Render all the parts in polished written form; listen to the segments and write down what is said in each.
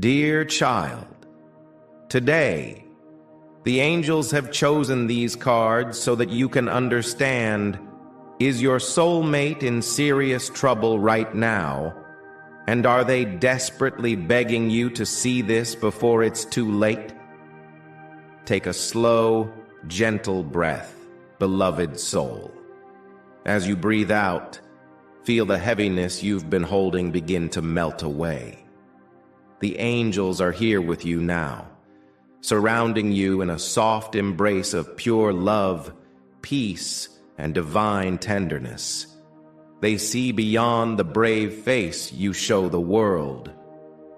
Dear child, today, the angels have chosen these cards so that you can understand, is your soulmate in serious trouble right now? And are they desperately begging you to see this before it's too late? Take a slow, gentle breath, beloved soul. As you breathe out, feel the heaviness you've been holding begin to melt away. The angels are here with you now, surrounding you in a soft embrace of pure love, peace, and divine tenderness. They see beyond the brave face you show the world.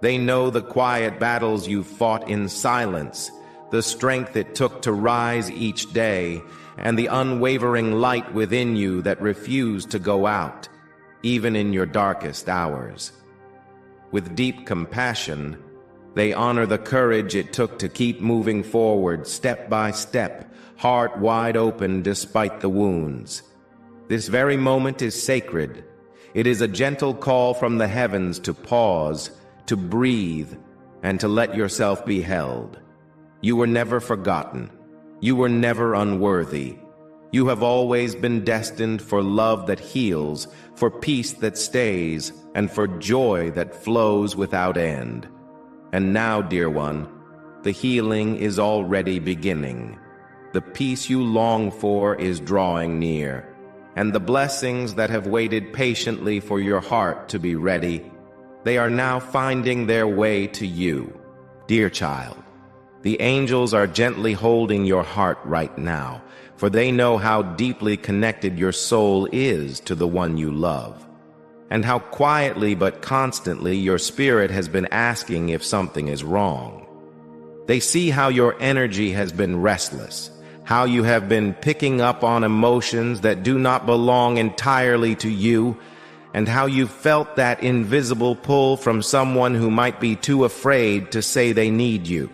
They know the quiet battles you fought in silence, the strength it took to rise each day, and the unwavering light within you that refused to go out, even in your darkest hours. With deep compassion, they honor the courage it took to keep moving forward step by step, heart wide open despite the wounds. This very moment is sacred. It is a gentle call from the heavens to pause, to breathe, and to let yourself be held. You were never forgotten. You were never unworthy. You have always been destined for love that heals, for peace that stays, and for joy that flows without end. And now, dear one, the healing is already beginning. The peace you long for is drawing near, and the blessings that have waited patiently for your heart to be ready, they are now finding their way to you. Dear child, the angels are gently holding your heart right now, for they know how deeply connected your soul is to the one you love, and how quietly but constantly your spirit has been asking if something is wrong. They see how your energy has been restless, how you have been picking up on emotions that do not belong entirely to you, and how you felt that invisible pull from someone who might be too afraid to say they need you.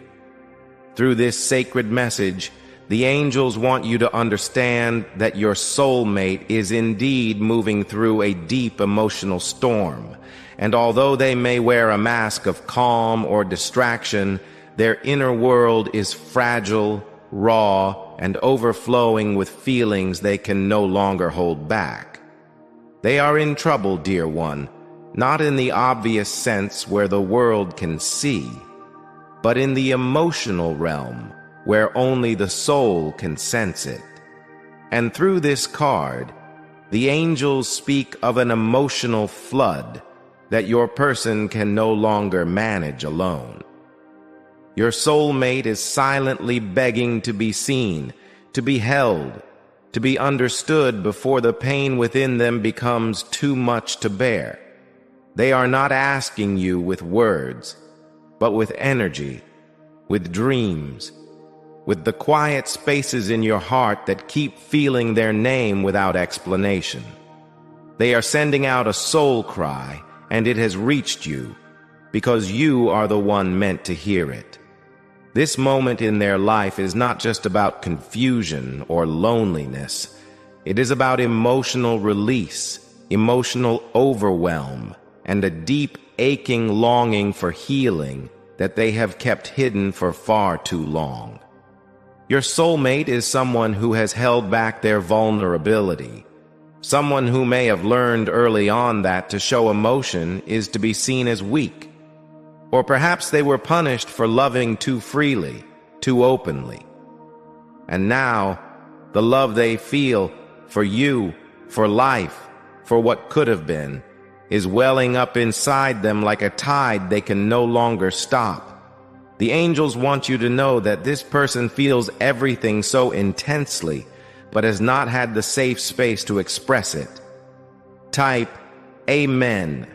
Through this sacred message, the angels want you to understand that your soulmate is indeed moving through a deep emotional storm, and although they may wear a mask of calm or distraction, their inner world is fragile, raw, and overflowing with feelings they can no longer hold back. They are in trouble, dear one, not in the obvious sense where the world can see, but in the emotional realm, where only the soul can sense it. And through this card, the angels speak of an emotional flood that your person can no longer manage alone. Your soulmate is silently begging to be seen, to be held, to be understood before the pain within them becomes too much to bear. They are not asking you with words, but with energy, with dreams, with the quiet spaces in your heart that keep feeling their name without explanation. They are sending out a soul cry, and it has reached you, because you are the one meant to hear it. This moment in their life is not just about confusion or loneliness. It is about emotional release, emotional overwhelm, and a deep, aching longing for healing that they have kept hidden for far too long. Your soulmate is someone who has held back their vulnerability, someone who may have learned early on that to show emotion is to be seen as weak. Or perhaps they were punished for loving too freely, too openly. And now, the love they feel for you, for life, for what could have been, is welling up inside them like a tide they can no longer stop. The angels want you to know that this person feels everything so intensely, but has not had the safe space to express it. Type Amen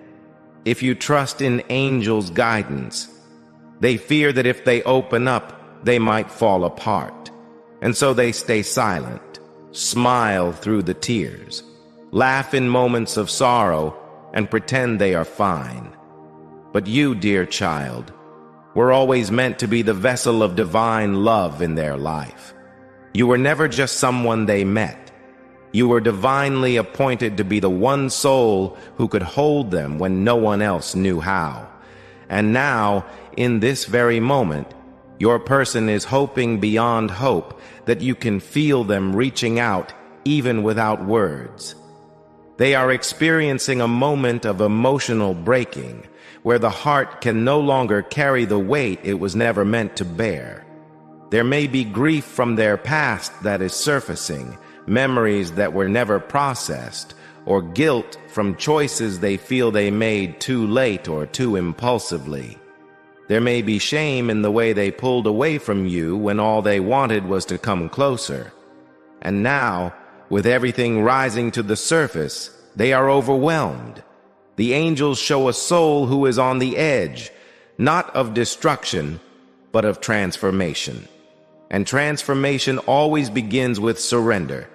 if you trust in angels' guidance. They fear that if they open up, they might fall apart, and so they stay silent, smile through the tears, laugh in moments of sorrow, and pretend they are fine. But you, dear child, were always meant to be the vessel of divine love in their life. You were never just someone they met. You were divinely appointed to be the one soul who could hold them when no one else knew how. And now, in this very moment, your person is hoping beyond hope that you can feel them reaching out even without words. They are experiencing a moment of emotional breaking, where the heart can no longer carry the weight it was never meant to bear. There may be grief from their past that is surfacing, memories that were never processed, or guilt from choices they feel they made too late or too impulsively. There may be shame in the way they pulled away from you when all they wanted was to come closer. And now, with everything rising to the surface, they are overwhelmed. The angels show a soul who is on the edge, not of destruction, but of transformation. And transformation always begins with surrender.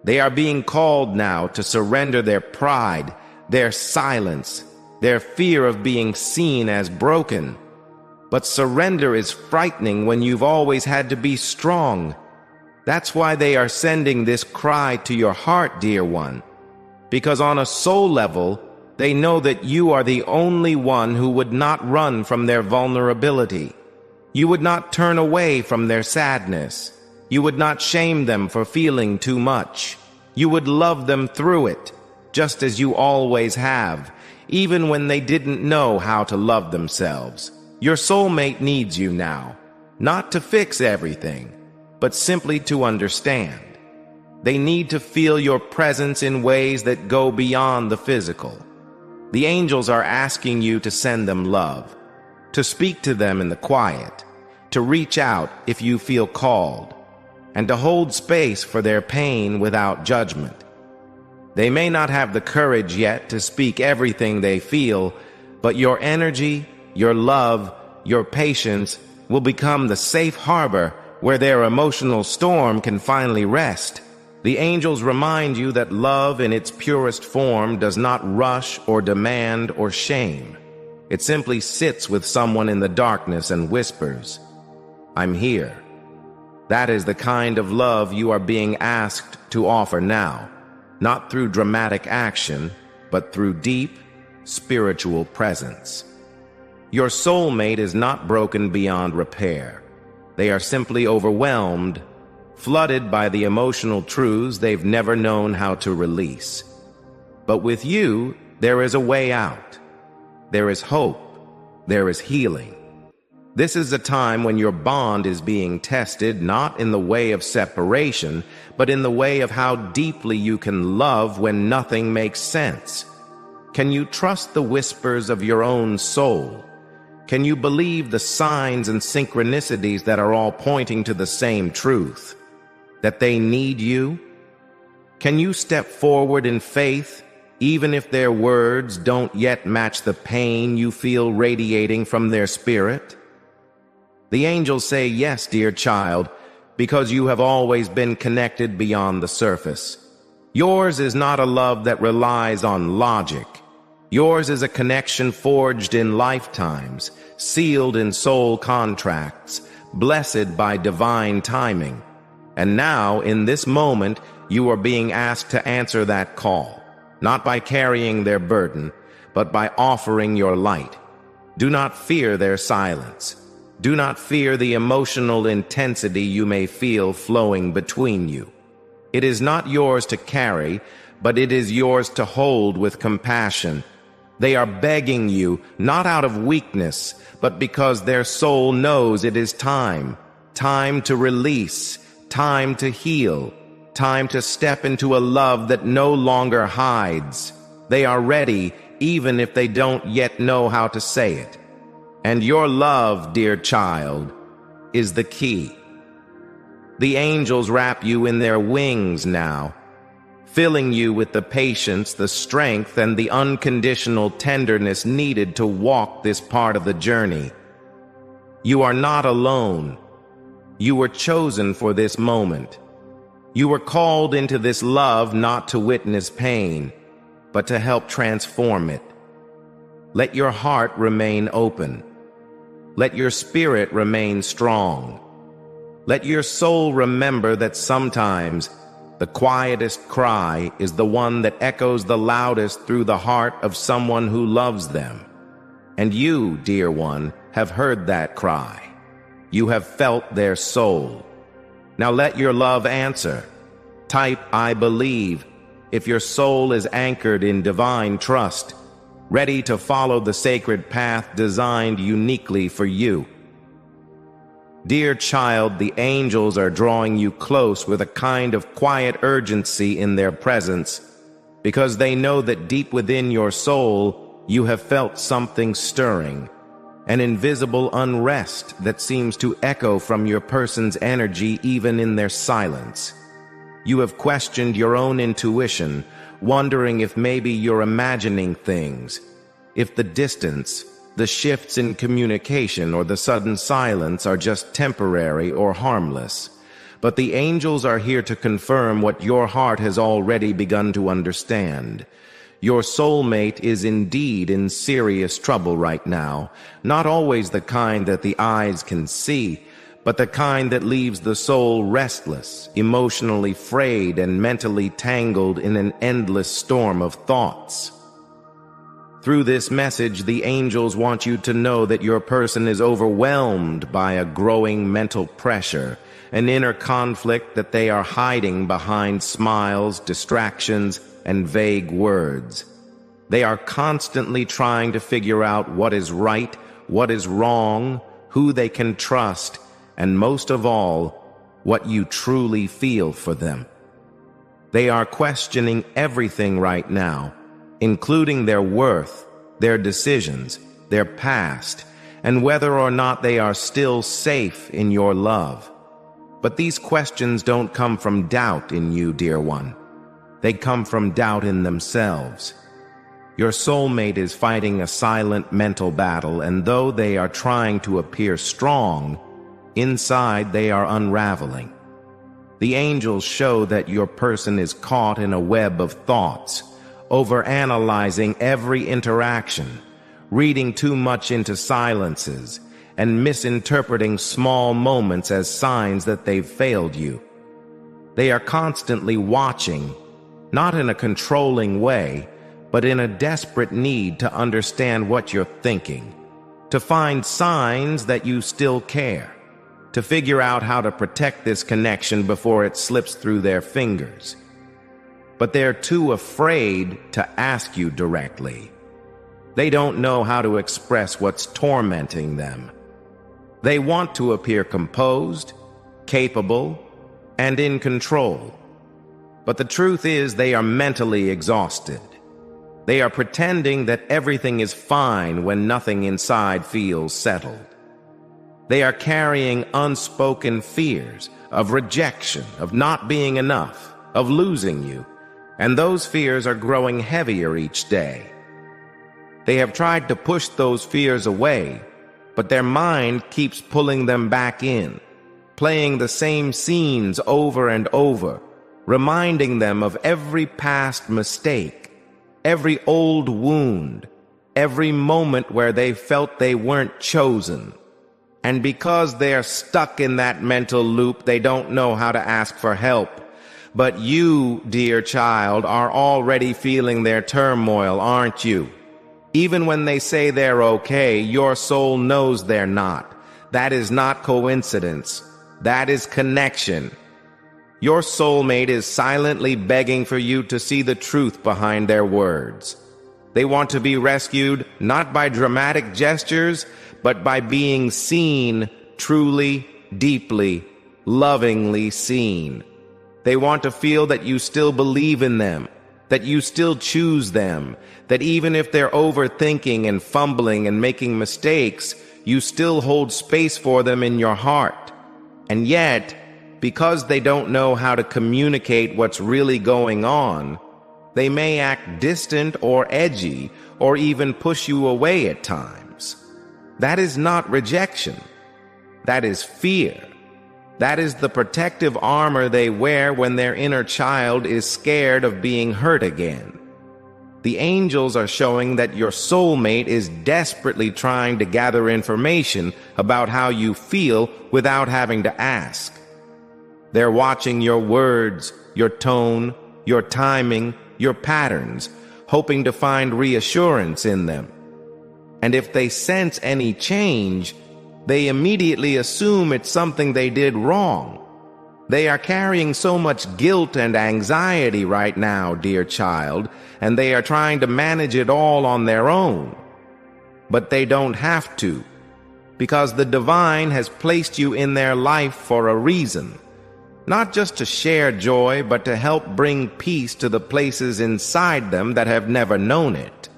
They are being called now to surrender their pride, their silence, their fear of being seen as broken. But surrender is frightening when you've always had to be strong. That's why they are sending this cry to your heart, dear one. Because on a soul level, they know that you are the only one who would not run from their vulnerability. You would not turn away from their sadness. You would not shame them for feeling too much. You would love them through it, just as you always have, even when they didn't know how to love themselves. Your soulmate needs you now, not to fix everything, but simply to understand. They need to feel your presence in ways that go beyond the physical. The angels are asking you to send them love, to speak to them in the quiet, to reach out if you feel called, and to hold space for their pain without judgment. They may not have the courage yet to speak everything they feel, but your energy, your love, your patience will become the safe harbor where their emotional storm can finally rest. The angels remind you that love in its purest form does not rush or demand or shame. It simply sits with someone in the darkness and whispers, "I'm here." That is the kind of love you are being asked to offer now, not through dramatic action, but through deep, spiritual presence. Your soulmate is not broken beyond repair. They are simply overwhelmed, flooded by the emotional truths they've never known how to release. But with you, there is a way out. There is hope. There is healing. This is a time when your bond is being tested, not in the way of separation, but in the way of how deeply you can love when nothing makes sense. Can you trust the whispers of your own soul? Can you believe the signs and synchronicities that are all pointing to the same truth? That they need you? Can you step forward in faith, even if their words don't yet match the pain you feel radiating from their spirit? The angels say yes, dear child, because you have always been connected beyond the surface. Yours is not a love that relies on logic. Yours is a connection forged in lifetimes, sealed in soul contracts, blessed by divine timing. And now, in this moment, you are being asked to answer that call, not by carrying their burden, but by offering your light. Do not fear their silence. Do not fear the emotional intensity you may feel flowing between you. It is not yours to carry, but it is yours to hold with compassion. They are begging you, not out of weakness, but because their soul knows it is time to release, time to heal, time to step into a love that no longer hides. They are ready, even if they don't yet know how to say it. And your love, dear child, is the key. The angels wrap you in their wings now, filling you with the patience, the strength, and the unconditional tenderness needed to walk this part of the journey. You are not alone. You were chosen for this moment. You were called into this love not to witness pain, but to help transform it. Let your heart remain open. Let your spirit remain strong. Let your soul remember that sometimes the quietest cry is the one that echoes the loudest through the heart of someone who loves them. And you, dear one, have heard that cry. You have felt their soul. Now let your love answer. Type, I believe, if your soul is anchored in divine trust, ready to follow the sacred path designed uniquely for you. Dear child, the angels are drawing you close with a kind of quiet urgency in their presence, because they know that deep within your soul you have felt something stirring, an invisible unrest that seems to echo from your person's energy even in their silence. You have questioned your own intuition, wondering if maybe you're imagining things, if the distance, the shifts in communication, or the sudden silence are just temporary or harmless. But the angels are here to confirm what your heart has already begun to understand. Your soulmate is indeed in serious trouble right now, not always the kind that the eyes can see, but the kind that leaves the soul restless, emotionally frayed, and mentally tangled in an endless storm of thoughts. Through this message, the angels want you to know that your person is overwhelmed by a growing mental pressure, an inner conflict that they are hiding behind smiles, distractions, and vague words. They are constantly trying to figure out what is right, what is wrong, who they can trust, and most of all, what you truly feel for them. They are questioning everything right now, including their worth, their decisions, their past, and whether or not they are still safe in your love. But these questions don't come from doubt in you, dear one. They come from doubt in themselves. Your soulmate is fighting a silent mental battle, and though they are trying to appear strong, inside they are unraveling. The angels show that your person is caught in a web of thoughts, overanalyzing every interaction, reading too much into silences, and misinterpreting small moments as signs that they've failed you. They are constantly watching, not in a controlling way, but in a desperate need to understand what you're thinking, to find signs that you still care, to figure out how to protect this connection before it slips through their fingers. But they're too afraid to ask you directly. They don't know how to express what's tormenting them. They want to appear composed, capable, and in control. But the truth is they are mentally exhausted. They are pretending that everything is fine when nothing inside feels settled. They are carrying unspoken fears of rejection, of not being enough, of losing you, and those fears are growing heavier each day. They have tried to push those fears away, but their mind keeps pulling them back in, playing the same scenes over and over, reminding them of every past mistake, every old wound, every moment where they felt they weren't chosen. And because they're stuck in that mental loop, they don't know how to ask for help. But you, dear child, are already feeling their turmoil, aren't you? Even when they say they're okay, your soul knows they're not. That is not coincidence. That is connection. Your soulmate is silently begging for you to see the truth behind their words. They want to be rescued not by dramatic gestures, but by being seen, truly, deeply, lovingly seen. They want to feel that you still believe in them, that you still choose them, that even if they're overthinking and fumbling and making mistakes, you still hold space for them in your heart. And yet, because they don't know how to communicate what's really going on, they may act distant or edgy, or even push you away at times. That is not rejection. That is fear. That is the protective armor they wear when their inner child is scared of being hurt again. The angels are showing that your soulmate is desperately trying to gather information about how you feel without having to ask. They're watching your words, your tone, your timing, your patterns, hoping to find reassurance in them. And if they sense any change, they immediately assume it's something they did wrong. They are carrying so much guilt and anxiety right now, dear child, and they are trying to manage it all on their own. But they don't have to, because the divine has placed you in their life for a reason. Not just to share joy, but to help bring peace to the places inside them that have never known it.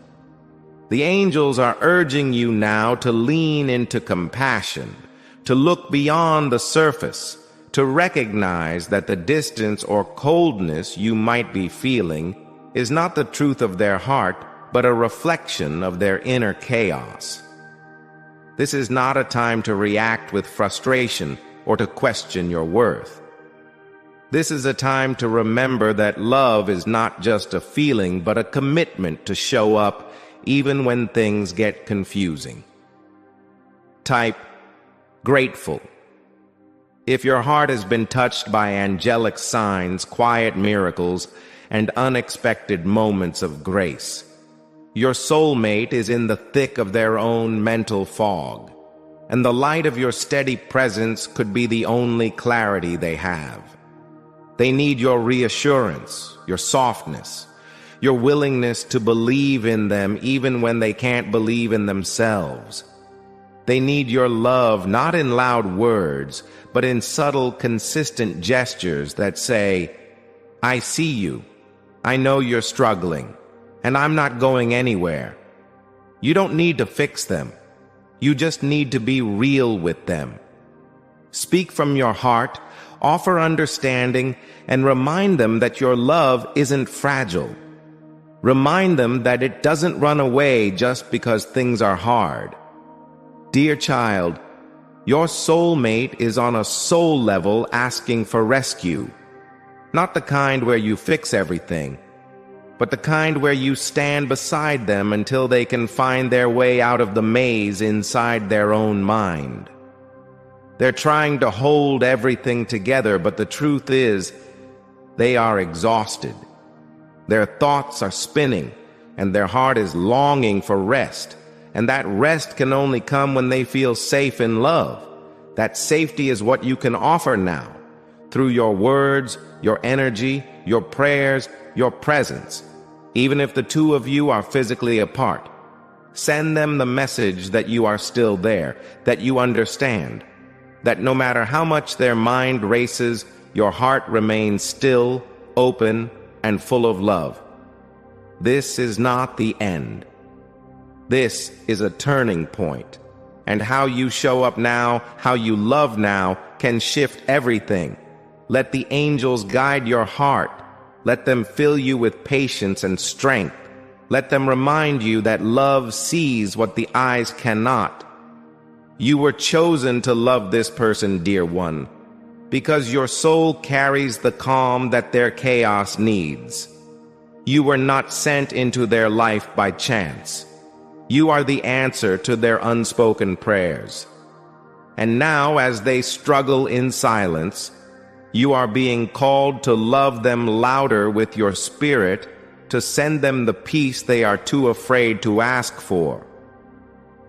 The angels are urging you now to lean into compassion, to look beyond the surface, to recognize that the distance or coldness you might be feeling is not the truth of their heart, but a reflection of their inner chaos. This is not a time to react with frustration or to question your worth. This is a time to remember that love is not just a feeling, but a commitment to show up even when things get confusing. Type grateful. If your heart has been touched by angelic signs, quiet miracles, and unexpected moments of grace, your soulmate is in the thick of their own mental fog, and the light of your steady presence could be the only clarity they have. They need your reassurance, your softness, your willingness to believe in them even when they can't believe in themselves. They need your love not in loud words, but in subtle, consistent gestures that say, "I see you, I know you're struggling, and I'm not going anywhere." You don't need to fix them. You just need to be real with them. Speak from your heart, offer understanding, and remind them that your love isn't fragile. Remind them that it doesn't run away just because things are hard. Dear child, your soulmate is on a soul level asking for rescue. Not the kind where you fix everything, but the kind where you stand beside them until they can find their way out of the maze inside their own mind. They're trying to hold everything together, but the truth is, they are exhausted. Their thoughts are spinning, and their heart is longing for rest. And that rest can only come when they feel safe in love. That safety is what you can offer now, through your words, your energy, your prayers, your presence. Even if the two of you are physically apart, send them the message that you are still there, that you understand, that no matter how much their mind races, your heart remains still, open, and full of love. This is not the end. This is a turning point, and how you show up now, how you love now, can shift everything. Let the angels guide your heart. Let them fill you with patience and strength. Let them remind you that love sees what the eyes cannot. You were chosen to love this person, dear one, because your soul carries the calm that their chaos needs. You were not sent into their life by chance. You are the answer to their unspoken prayers. And now, as they struggle in silence, you are being called to love them louder with your spirit, to send them the peace they are too afraid to ask for.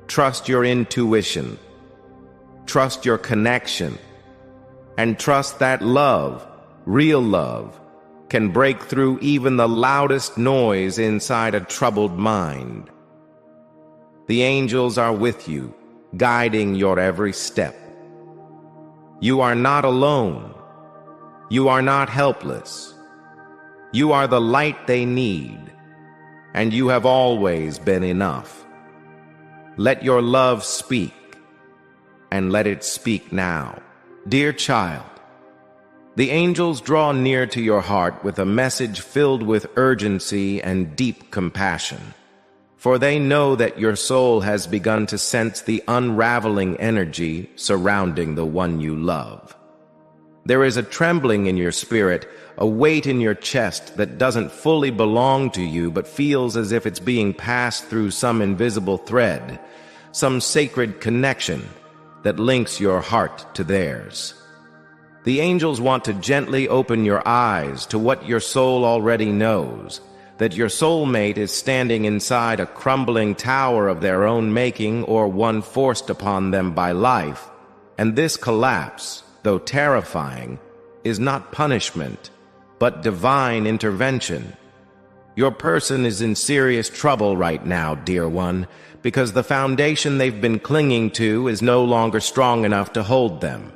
Trust your intuition. Trust your connection. And trust that love, real love, can break through even the loudest noise inside a troubled mind. The angels are with you, guiding your every step. You are not alone. You are not helpless. You are the light they need, and you have always been enough. Let your love speak, and let it speak now. Dear child, the angels draw near to your heart with a message filled with urgency and deep compassion, for they know that your soul has begun to sense the unraveling energy surrounding the one you love. There is a trembling in your spirit, a weight in your chest that doesn't fully belong to you but feels as if it's being passed through some invisible thread, some sacred connection that links your heart to theirs. The angels want to gently open your eyes to what your soul already knows, that your soulmate is standing inside a crumbling tower of their own making or one forced upon them by life, and this collapse, though terrifying, is not punishment, but divine intervention. Your person is in serious trouble right now, dear one, because the foundation they've been clinging to is no longer strong enough to hold them.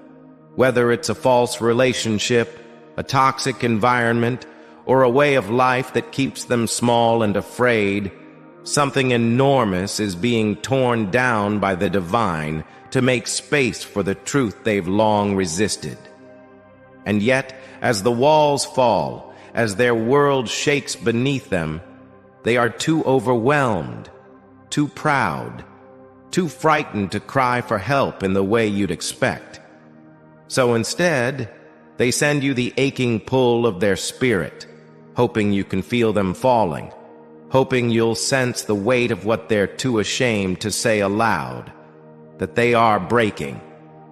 Whether it's a false relationship, a toxic environment, or a way of life that keeps them small and afraid, something enormous is being torn down by the divine to make space for the truth they've long resisted. And yet, as the walls fall, as their world shakes beneath them, they are too overwhelmed, too proud, too frightened to cry for help in the way you'd expect. So instead, they send you the aching pull of their spirit, hoping you can feel them falling, hoping you'll sense the weight of what they're too ashamed to say aloud, that they are breaking,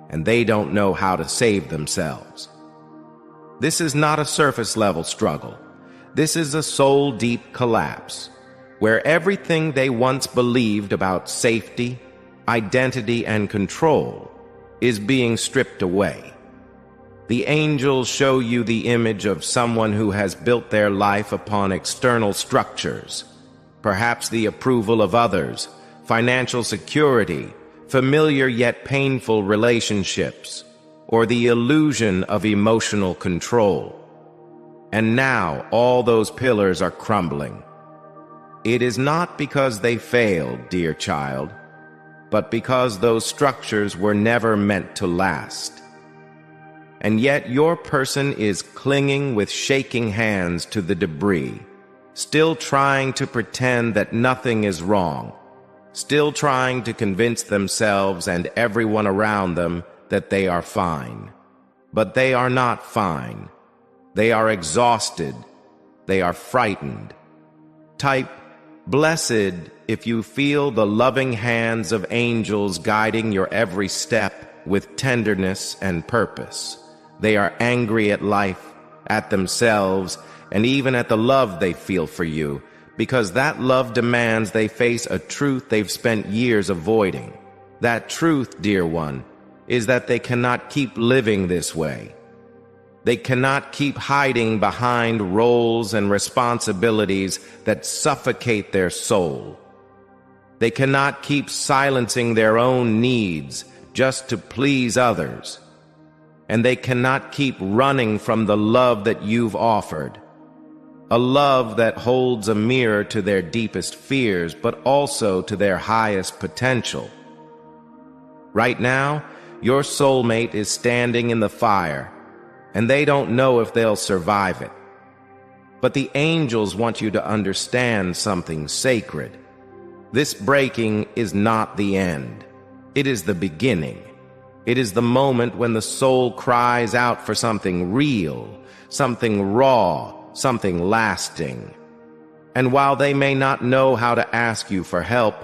and they don't know how to save themselves. This is not a surface-level struggle. This is a soul-deep collapse, where everything they once believed about safety, identity, and control is being stripped away. The angels show you the image of someone who has built their life upon external structures, perhaps the approval of others, financial security, familiar yet painful relationships, or the illusion of emotional control. And now all those pillars are crumbling. It is not because they failed, dear child, but because those structures were never meant to last. And yet your person is clinging with shaking hands to the debris, still trying to pretend that nothing is wrong, still trying to convince themselves and everyone around them that they are fine. But they are not fine. They are exhausted. They are frightened. Type, "Blessed," if you feel the loving hands of angels guiding your every step with tenderness and purpose. They are angry at life, at themselves, and even at the love they feel for you, because that love demands they face a truth they've spent years avoiding. That truth, dear one, is that they cannot keep living this way. They cannot keep hiding behind roles and responsibilities that suffocate their soul. They cannot keep silencing their own needs just to please others. And they cannot keep running from the love that you've offered. A love that holds a mirror to their deepest fears, but also to their highest potential. Right now, your soulmate is standing in the fire, and they don't know if they'll survive it. But the angels want you to understand something sacred. This breaking is not the end. It is the beginning. It is the moment when the soul cries out for something real, something raw, something lasting. And while they may not know how to ask you for help,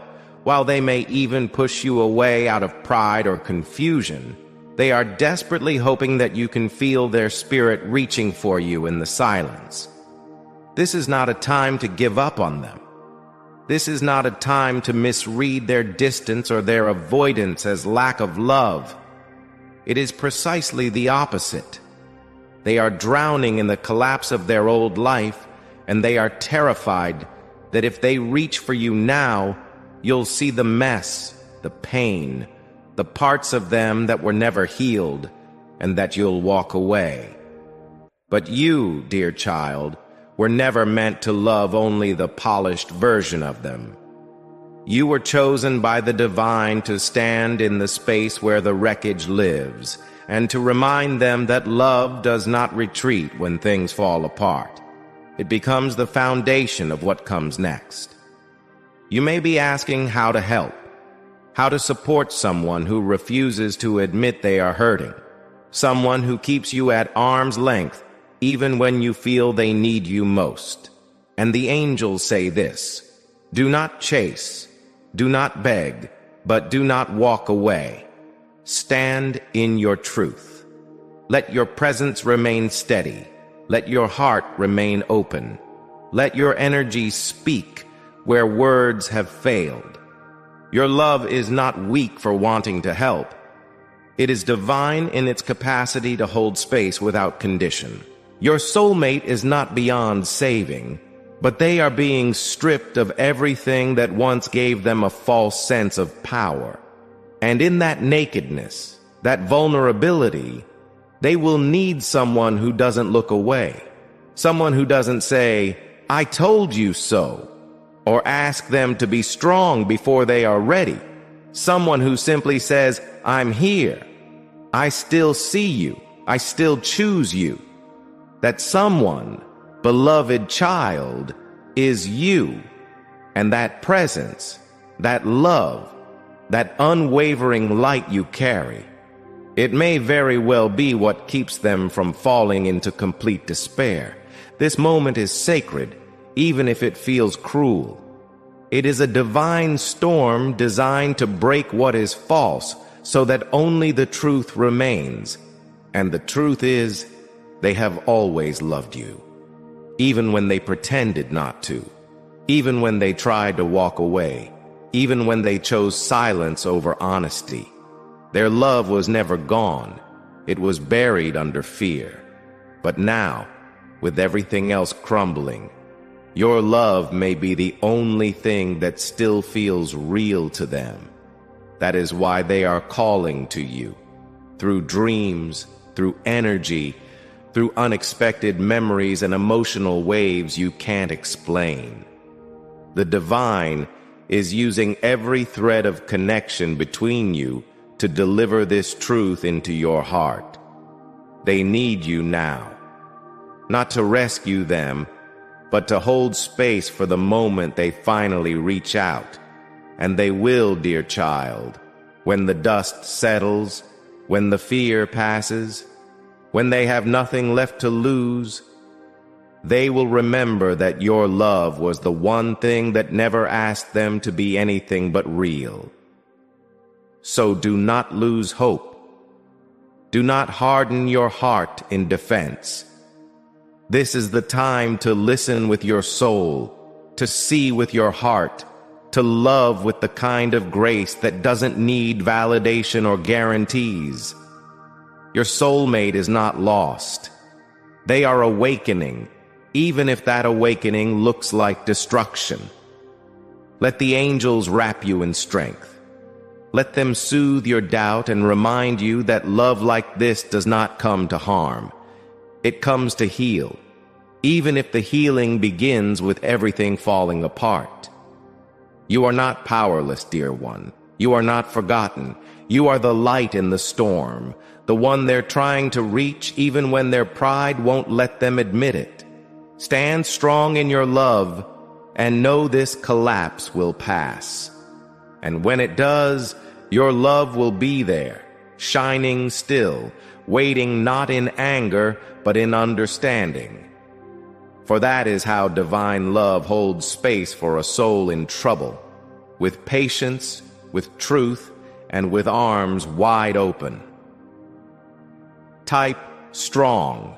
while they may even push you away out of pride or confusion, they are desperately hoping that you can feel their spirit reaching for you in the silence. This is not a time to give up on them. This is not a time to misread their distance or their avoidance as lack of love. It is precisely the opposite. They are drowning in the collapse of their old life, and they are terrified that if they reach for you now, you'll see the mess, the pain, the parts of them that were never healed, and that you'll walk away. But you, dear child, were never meant to love only the polished version of them. You were chosen by the divine to stand in the space where the wreckage lives, and to remind them that love does not retreat when things fall apart. It becomes the foundation of what comes next. You may be asking how to help, how to support someone who refuses to admit they are hurting, someone who keeps you at arm's length even when you feel they need you most. And the angels say this: do not chase, do not beg, but do not walk away. Stand in your truth. Let your presence remain steady. Let your heart remain open. Let your energy speak where words have failed. Your love is not weak for wanting to help. It is divine in its capacity to hold space without condition. Your soulmate is not beyond saving, but they are being stripped of everything that once gave them a false sense of power. And in that nakedness, that vulnerability, they will need someone who doesn't look away. Someone who doesn't say, "I told you so," or ask them to be strong before they are ready. Someone who simply says, "I'm here. I still see you. I still choose you." That someone, beloved child, is you, and that presence, that love, that unwavering light you carry. It may very well be what keeps them from falling into complete despair. This moment is sacred, even if it feels cruel. It is a divine storm designed to break what is false, so that only the truth remains. And the truth is, they have always loved you, even when they pretended not to, even when they tried to walk away, even when they chose silence over honesty. Their love was never gone. It was buried under fear. But now, with everything else crumbling, your love may be the only thing that still feels real to them. That is why they are calling to you, through dreams, through energy, through unexpected memories and emotional waves you can't explain. The divine is using every thread of connection between you to deliver this truth into your heart. They need you now, not to rescue them, but to hold space for the moment they finally reach out. And they will, dear child, when the dust settles, when the fear passes, when they have nothing left to lose, they will remember that your love was the one thing that never asked them to be anything but real. So do not lose hope. Do not harden your heart in defense. This is the time to listen with your soul, to see with your heart, to love with the kind of grace that doesn't need validation or guarantees. Your soulmate is not lost. They are awakening, even if that awakening looks like destruction. Let the angels wrap you in strength. Let them soothe your doubt and remind you that love like this does not come to harm. It comes to heal, even if the healing begins with everything falling apart. You are not powerless, dear one. You are not forgotten. You are the light in the storm, the one they're trying to reach even when their pride won't let them admit it. Stand strong in your love and know this collapse will pass. And when it does, your love will be there, shining still, waiting not in anger, but in understanding. For that is how divine love holds space for a soul in trouble, with patience, with truth, and with arms wide open. Type strong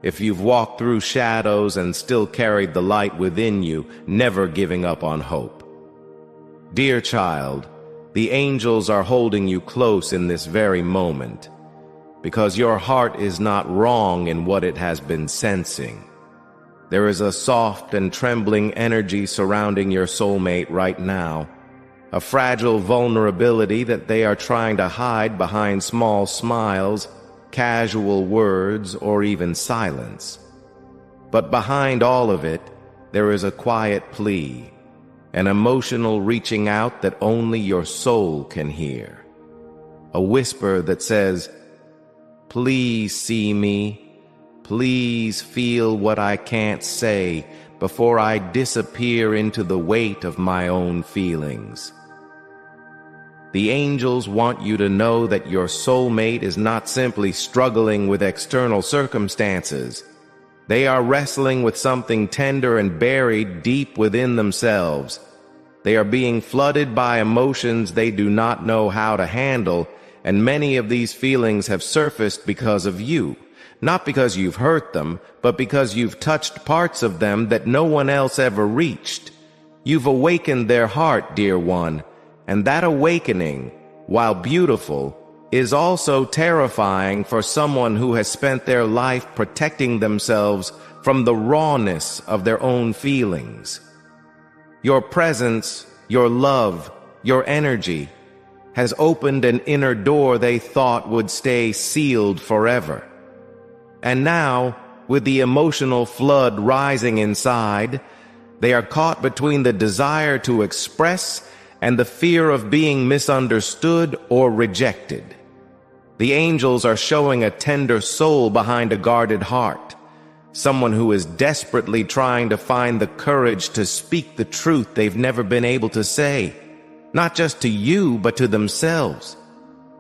if you've walked through shadows and still carried the light within you, never giving up on hope. Dear child, the angels are holding you close in this very moment, because your heart is not wrong in what it has been sensing. There is a soft and trembling energy surrounding your soulmate right now, a fragile vulnerability that they are trying to hide behind small smiles, casual words, or even silence. But behind all of it, there is a quiet plea, an emotional reaching out that only your soul can hear. A whisper that says, "Please see me. Please feel what I can't say before I disappear into the weight of my own feelings." The angels want you to know that your soulmate is not simply struggling with external circumstances. They are wrestling with something tender and buried deep within themselves. They are being flooded by emotions they do not know how to handle, and many of these feelings have surfaced because of you, not because you've hurt them, but because you've touched parts of them that no one else ever reached. You've awakened their heart, dear one, and that awakening, while beautiful, is also terrifying for someone who has spent their life protecting themselves from the rawness of their own feelings. Your presence, your love, your energy has opened an inner door they thought would stay sealed forever. And now, with the emotional flood rising inside, they are caught between the desire to express and the fear of being misunderstood or rejected. The angels are showing a tender soul behind a guarded heart, someone who is desperately trying to find the courage to speak the truth they've never been able to say, not just to you, but to themselves.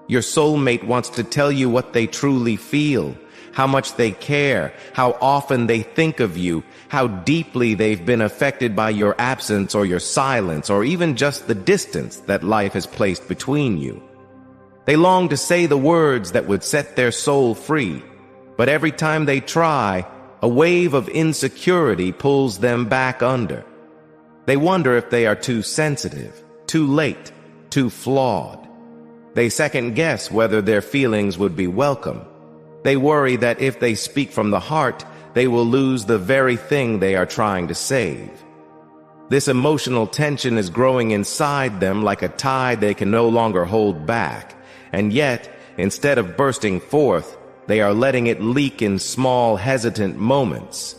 Your soulmate wants to tell you what they truly feel, how much they care, how often they think of you, how deeply they've been affected by your absence or your silence, or even just the distance that life has placed between you. They long to say the words that would set their soul free, but every time they try, a wave of insecurity pulls them back under. They wonder if they are too sensitive, too late, too flawed. They second-guess whether their feelings would be welcome. They worry that if they speak from the heart, they will lose the very thing they are trying to save. This emotional tension is growing inside them like a tide they can no longer hold back. And yet, instead of bursting forth, they are letting it leak in small, hesitant moments.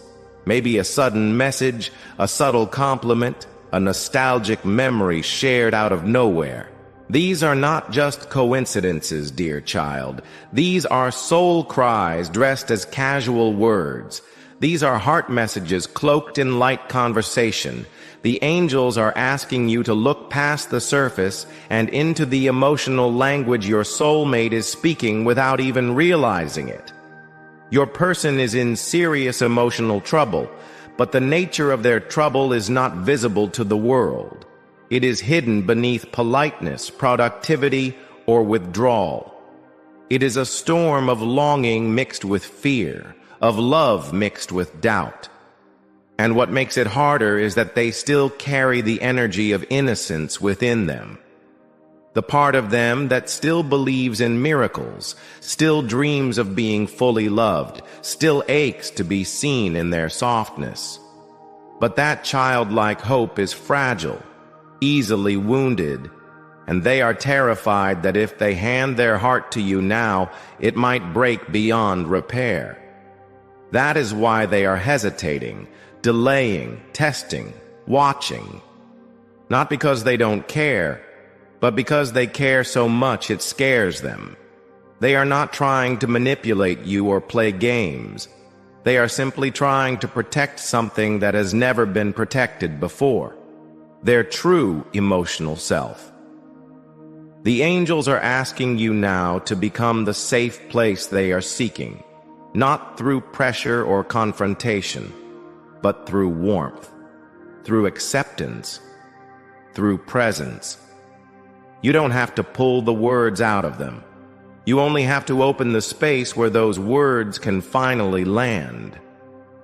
Maybe a sudden message, a subtle compliment, a nostalgic memory shared out of nowhere. These are not just coincidences, dear child. These are soul cries dressed as casual words. These are heart messages cloaked in light conversation. The angels are asking you to look past the surface and into the emotional language your soulmate is speaking without even realizing it. Your person is in serious emotional trouble, but the nature of their trouble is not visible to the world. It is hidden beneath politeness, productivity, or withdrawal. It is a storm of longing mixed with fear, of love mixed with doubt. And what makes it harder is that they still carry the energy of innocence within them. The part of them that still believes in miracles, still dreams of being fully loved, still aches to be seen in their softness. But that childlike hope is fragile, easily wounded, and they are terrified that if they hand their heart to you now, it might break beyond repair. That is why they are hesitating, delaying, testing, watching. Not because they don't care, but because they care so much it scares them. They are not trying to manipulate you or play games. They are simply trying to protect something that has never been protected before. Their true emotional self. The angels are asking you now to become the safe place they are seeking, not through pressure or confrontation, but through warmth, through acceptance, through presence. You don't have to pull the words out of them. You only have to open the space where those words can finally land.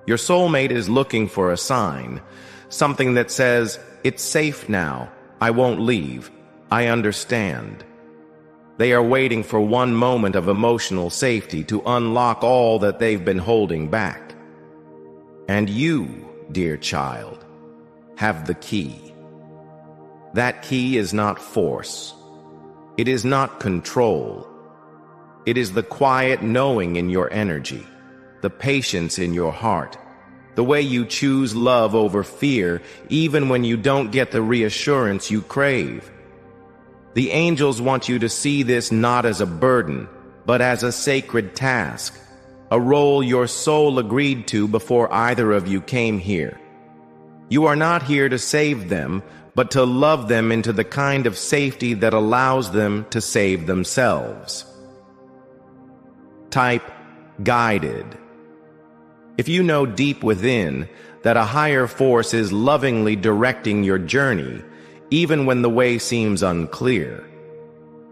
Your soulmate is looking for a sign, something that says, "It's safe now. I won't leave. I understand." They are waiting for one moment of emotional safety to unlock all that they've been holding back. And you, dear child, have the key. That key is not force. It is not control. It is the quiet knowing in your energy, the patience in your heart, the way you choose love over fear, even when you don't get the reassurance you crave. The angels want you to see this not as a burden, but as a sacred task, a role your soul agreed to before either of you came here. You are not here to save them, but to love them into the kind of safety that allows them to save themselves. Type guided. If you know deep within that a higher force is lovingly directing your journey, even when the way seems unclear,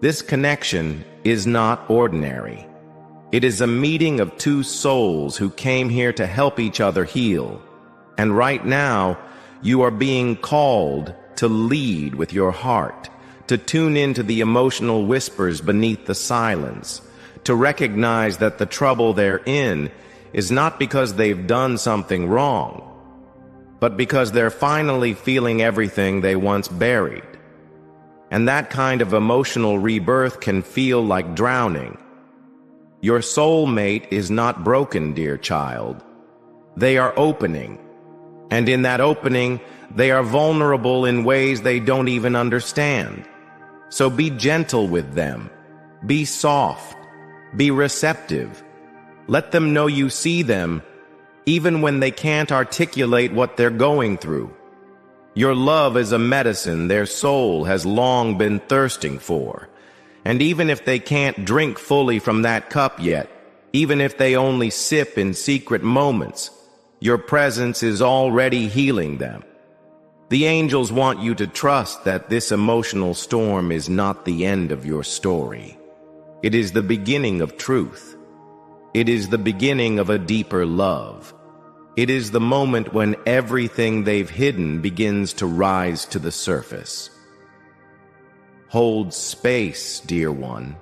this connection is not ordinary. It is a meeting of two souls who came here to help each other heal. And right now, you are being called to lead with your heart, to tune into the emotional whispers beneath the silence, to recognize that the trouble they're in is not because they've done something wrong, but because they're finally feeling everything they once buried. And that kind of emotional rebirth can feel like drowning. Your soulmate is not broken, dear child. They are opening. And in that opening, they are vulnerable in ways they don't even understand. So be gentle with them. Be soft. Be receptive. Let them know you see them, even when they can't articulate what they're going through. Your love is a medicine their soul has long been thirsting for. And even if they can't drink fully from that cup yet, even if they only sip in secret moments, your presence is already healing them. The angels want you to trust that this emotional storm is not the end of your story. It is the beginning of truth. It is the beginning of a deeper love. It is the moment when everything they've hidden begins to rise to the surface. Hold space, dear one.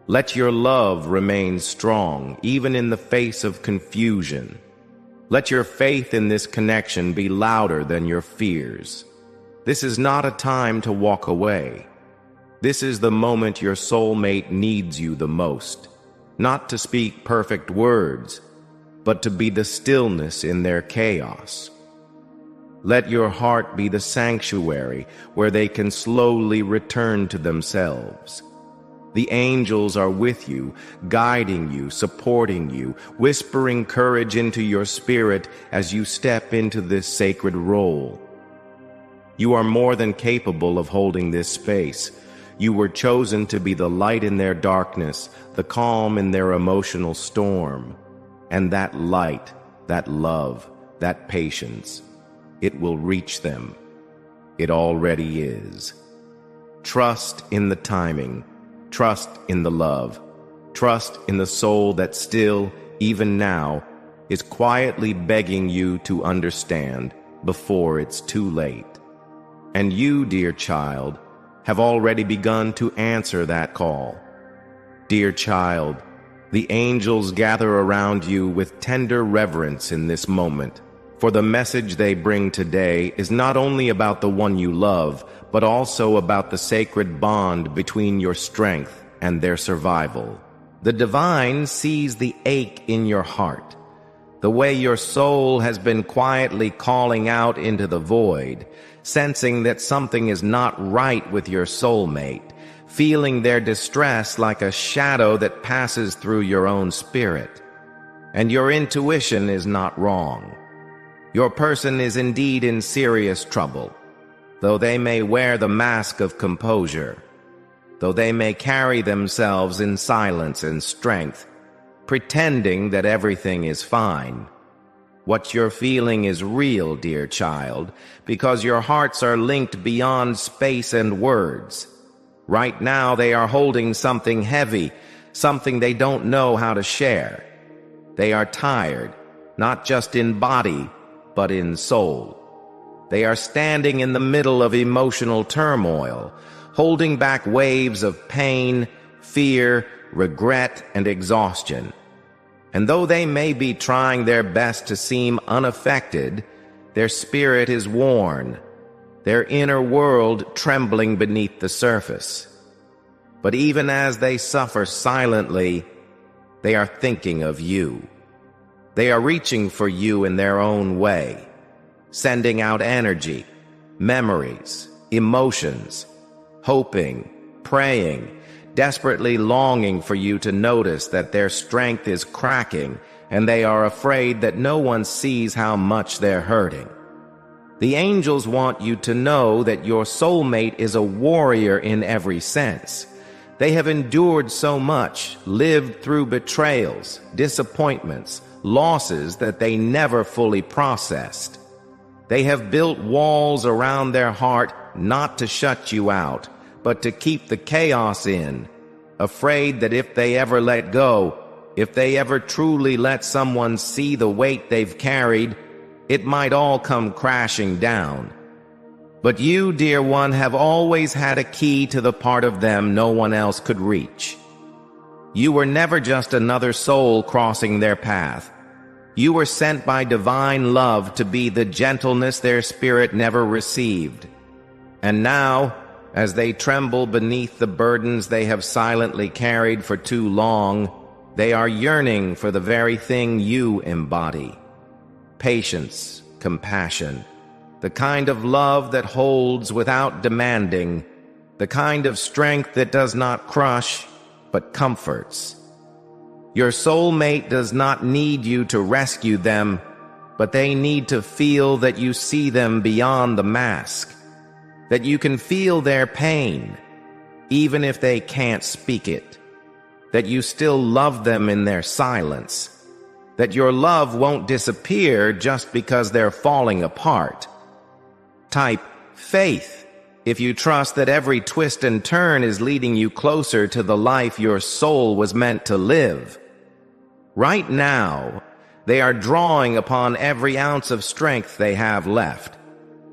Let your love remain strong, even in the face of confusion. Let your faith in this connection be louder than your fears. This is not a time to walk away. This is the moment your soulmate needs you the most, not to speak perfect words, but to be the stillness in their chaos. Let your heart be the sanctuary where they can slowly return to themselves. The angels are with you, guiding you, supporting you, whispering courage into your spirit as you step into this sacred role. You are more than capable of holding this space. You were chosen to be the light in their darkness, the calm in their emotional storm. And that light, that love, that patience, it will reach them. It already is. Trust in the timing. Trust in the love. Trust in the soul that still, even now, is quietly begging you to understand before it's too late. And you, dear child, have already begun to answer that call. Dear child, the angels gather around you with tender reverence in this moment, for the message they bring today is not only about the one you love, but also about the sacred bond between your strength and their survival. The divine sees the ache in your heart, the way your soul has been quietly calling out into the void, sensing that something is not right with your soulmate, feeling their distress like a shadow that passes through your own spirit. And your intuition is not wrong. Your person is indeed in serious trouble, though they may wear the mask of composure, though they may carry themselves in silence and strength, pretending that everything is fine. What you're feeling is real, dear child, because your hearts are linked beyond space and words. Right now they are holding something heavy, something they don't know how to share. They are tired, not just in body, but in soul. They are standing in the middle of emotional turmoil, holding back waves of pain, fear, regret, and exhaustion. And though they may be trying their best to seem unaffected, their spirit is worn, their inner world trembling beneath the surface. But even as they suffer silently, they are thinking of you. They are reaching for you in their own way, sending out energy, memories, emotions, hoping, praying, desperately longing for you to notice that their strength is cracking and they are afraid that no one sees how much they're hurting. The angels want you to know that your soulmate is a warrior in every sense. They have endured so much, lived through betrayals, disappointments, losses that they never fully processed. They have built walls around their heart not to shut you out, but to keep the chaos in, afraid that if they ever let go, if they ever truly let someone see the weight they've carried, it might all come crashing down. But you, dear one, have always had a key to the part of them no one else could reach. You were never just another soul crossing their path. You were sent by divine love to be the gentleness their spirit never received. And now, as they tremble beneath the burdens they have silently carried for too long, they are yearning for the very thing you embody: patience, compassion, the kind of love that holds without demanding, the kind of strength that does not crush, but comforts. Your soulmate does not need you to rescue them, but they need to feel that you see them beyond the mask, that you can feel their pain, even if they can't speak it, that you still love them in their silence, that your love won't disappear just because they're falling apart. Type faith if you trust that every twist and turn is leading you closer to the life your soul was meant to live. Right now, they are drawing upon every ounce of strength they have left,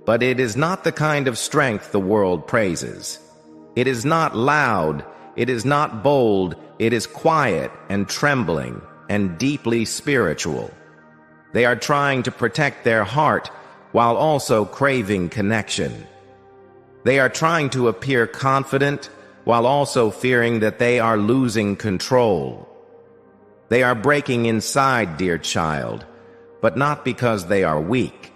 but it is not the kind of strength the world praises. It is not loud, it is not bold, it is quiet and trembling and deeply spiritual. They are trying to protect their heart while also craving connection. They are trying to appear confident while also fearing that they are losing control. They are breaking inside, dear child, but not because they are weak,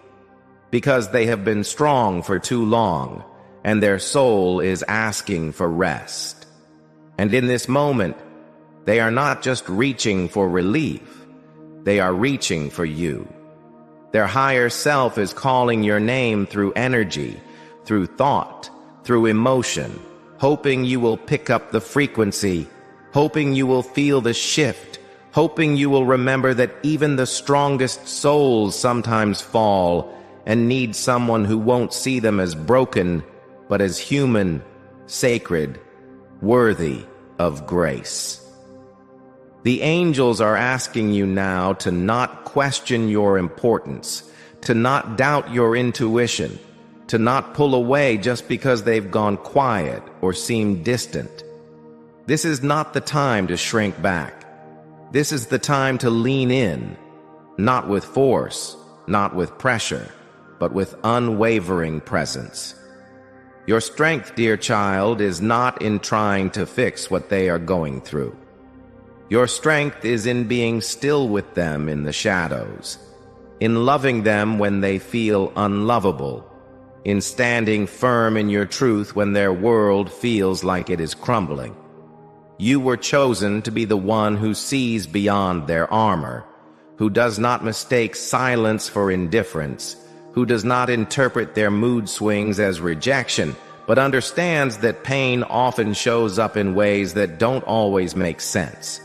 because they have been strong for too long, and their soul is asking for rest. And in this moment, they are not just reaching for relief, they are reaching for you. Their higher self is calling your name through energy, through thought, through emotion, hoping you will pick up the frequency, hoping you will feel the shift, hoping you will remember that even the strongest souls sometimes fall and need someone who won't see them as broken, but as human, sacred, worthy of grace. The angels are asking you now to not question your importance, to not doubt your intuition, to not pull away just because they've gone quiet or seem distant. This is not the time to shrink back. This is the time to lean in, not with force, not with pressure, but with unwavering presence. Your strength, dear child, is not in trying to fix what they are going through. Your strength is in being still with them in the shadows, in loving them when they feel unlovable, in standing firm in your truth when their world feels like it is crumbling. You were chosen to be the one who sees beyond their armor, who does not mistake silence for indifference, who does not interpret their mood swings as rejection, but understands that pain often shows up in ways that don't always make sense.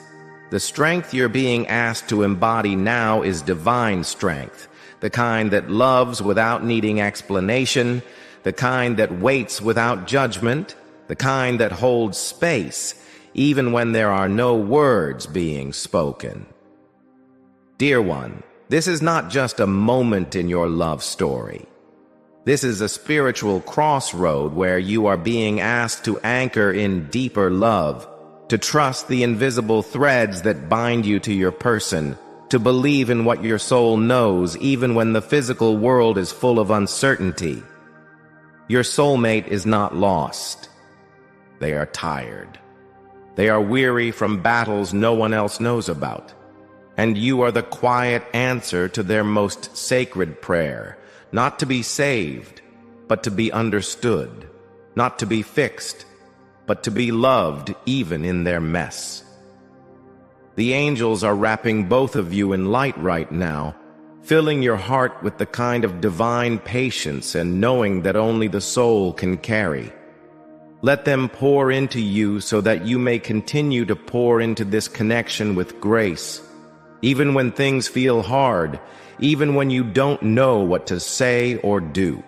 The strength you're being asked to embody now is divine strength, the kind that loves without needing explanation, the kind that waits without judgment, the kind that holds space, even when there are no words being spoken. Dear one, this is not just a moment in your love story. This is a spiritual crossroad where you are being asked to anchor in deeper love, to trust the invisible threads that bind you to your person, to believe in what your soul knows even when the physical world is full of uncertainty. Your soulmate is not lost. They are tired. They are weary from battles no one else knows about. And you are the quiet answer to their most sacred prayer, not to be saved, but to be understood, not to be fixed, but to be loved even in their mess. The angels are wrapping both of you in light right now, filling your heart with the kind of divine patience and knowing that only the soul can carry. Let them pour into you so that you may continue to pour into this connection with grace, even when things feel hard, even when you don't know what to say or do.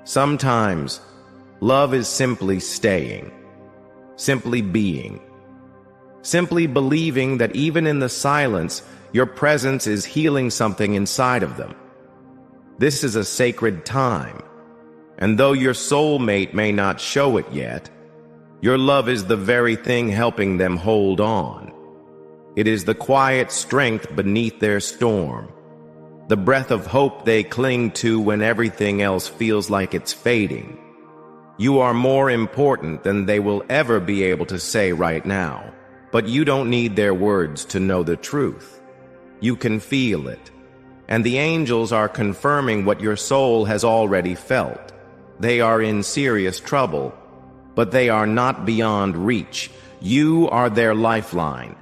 Sometimes, love is simply staying, simply being. simply believing that even in the silence, your presence is healing something inside of them. This is a sacred time, and though your soulmate may not show it yet, your love is the very thing helping them hold on. It is the quiet strength beneath their storm, the breath of hope they cling to when everything else feels like it's fading. You are more important than they will ever be able to say right now, but you don't need their words to know the truth. You can feel it, and the angels are confirming what your soul has already felt. They are in serious trouble, but they are not beyond reach. You are their lifeline,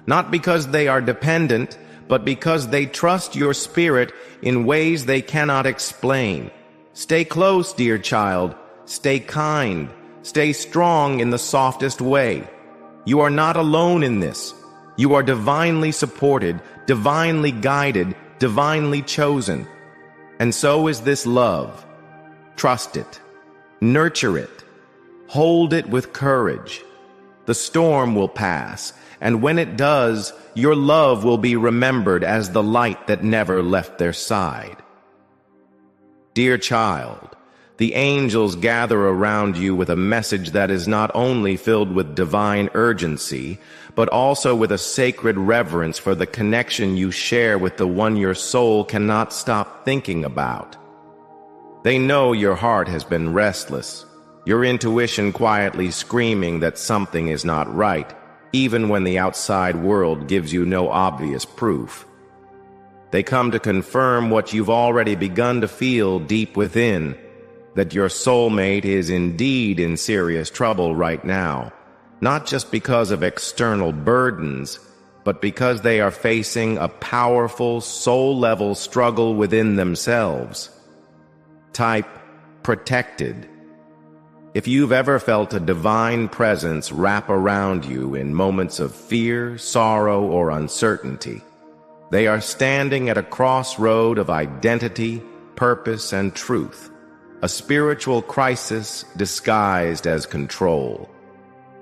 not because they are dependent, but because they trust your spirit in ways they cannot explain. Stay close, dear child. Stay kind. Stay strong in the softest way. You are not alone in this. You are divinely supported, divinely guided, divinely chosen. And so is this love. Trust it. Nurture it. Hold it with courage. The storm will pass, and when it does, your love will be remembered as the light that never left their side. Dear child, the angels gather around you with a message that is not only filled with divine urgency, but also with a sacred reverence for the connection you share with the one your soul cannot stop thinking about. They know your heart has been restless, your intuition quietly screaming that something is not right, even when the outside world gives you no obvious proof. They come to confirm what you've already begun to feel deep within, that your soulmate is indeed in serious trouble right now, not just because of external burdens, but because they are facing a powerful soul-level struggle within themselves. Type protected. If you've ever felt a divine presence wrap around you in moments of fear, sorrow, or uncertainty, they are standing at a crossroad of identity, purpose, and truth. A spiritual crisis disguised as control.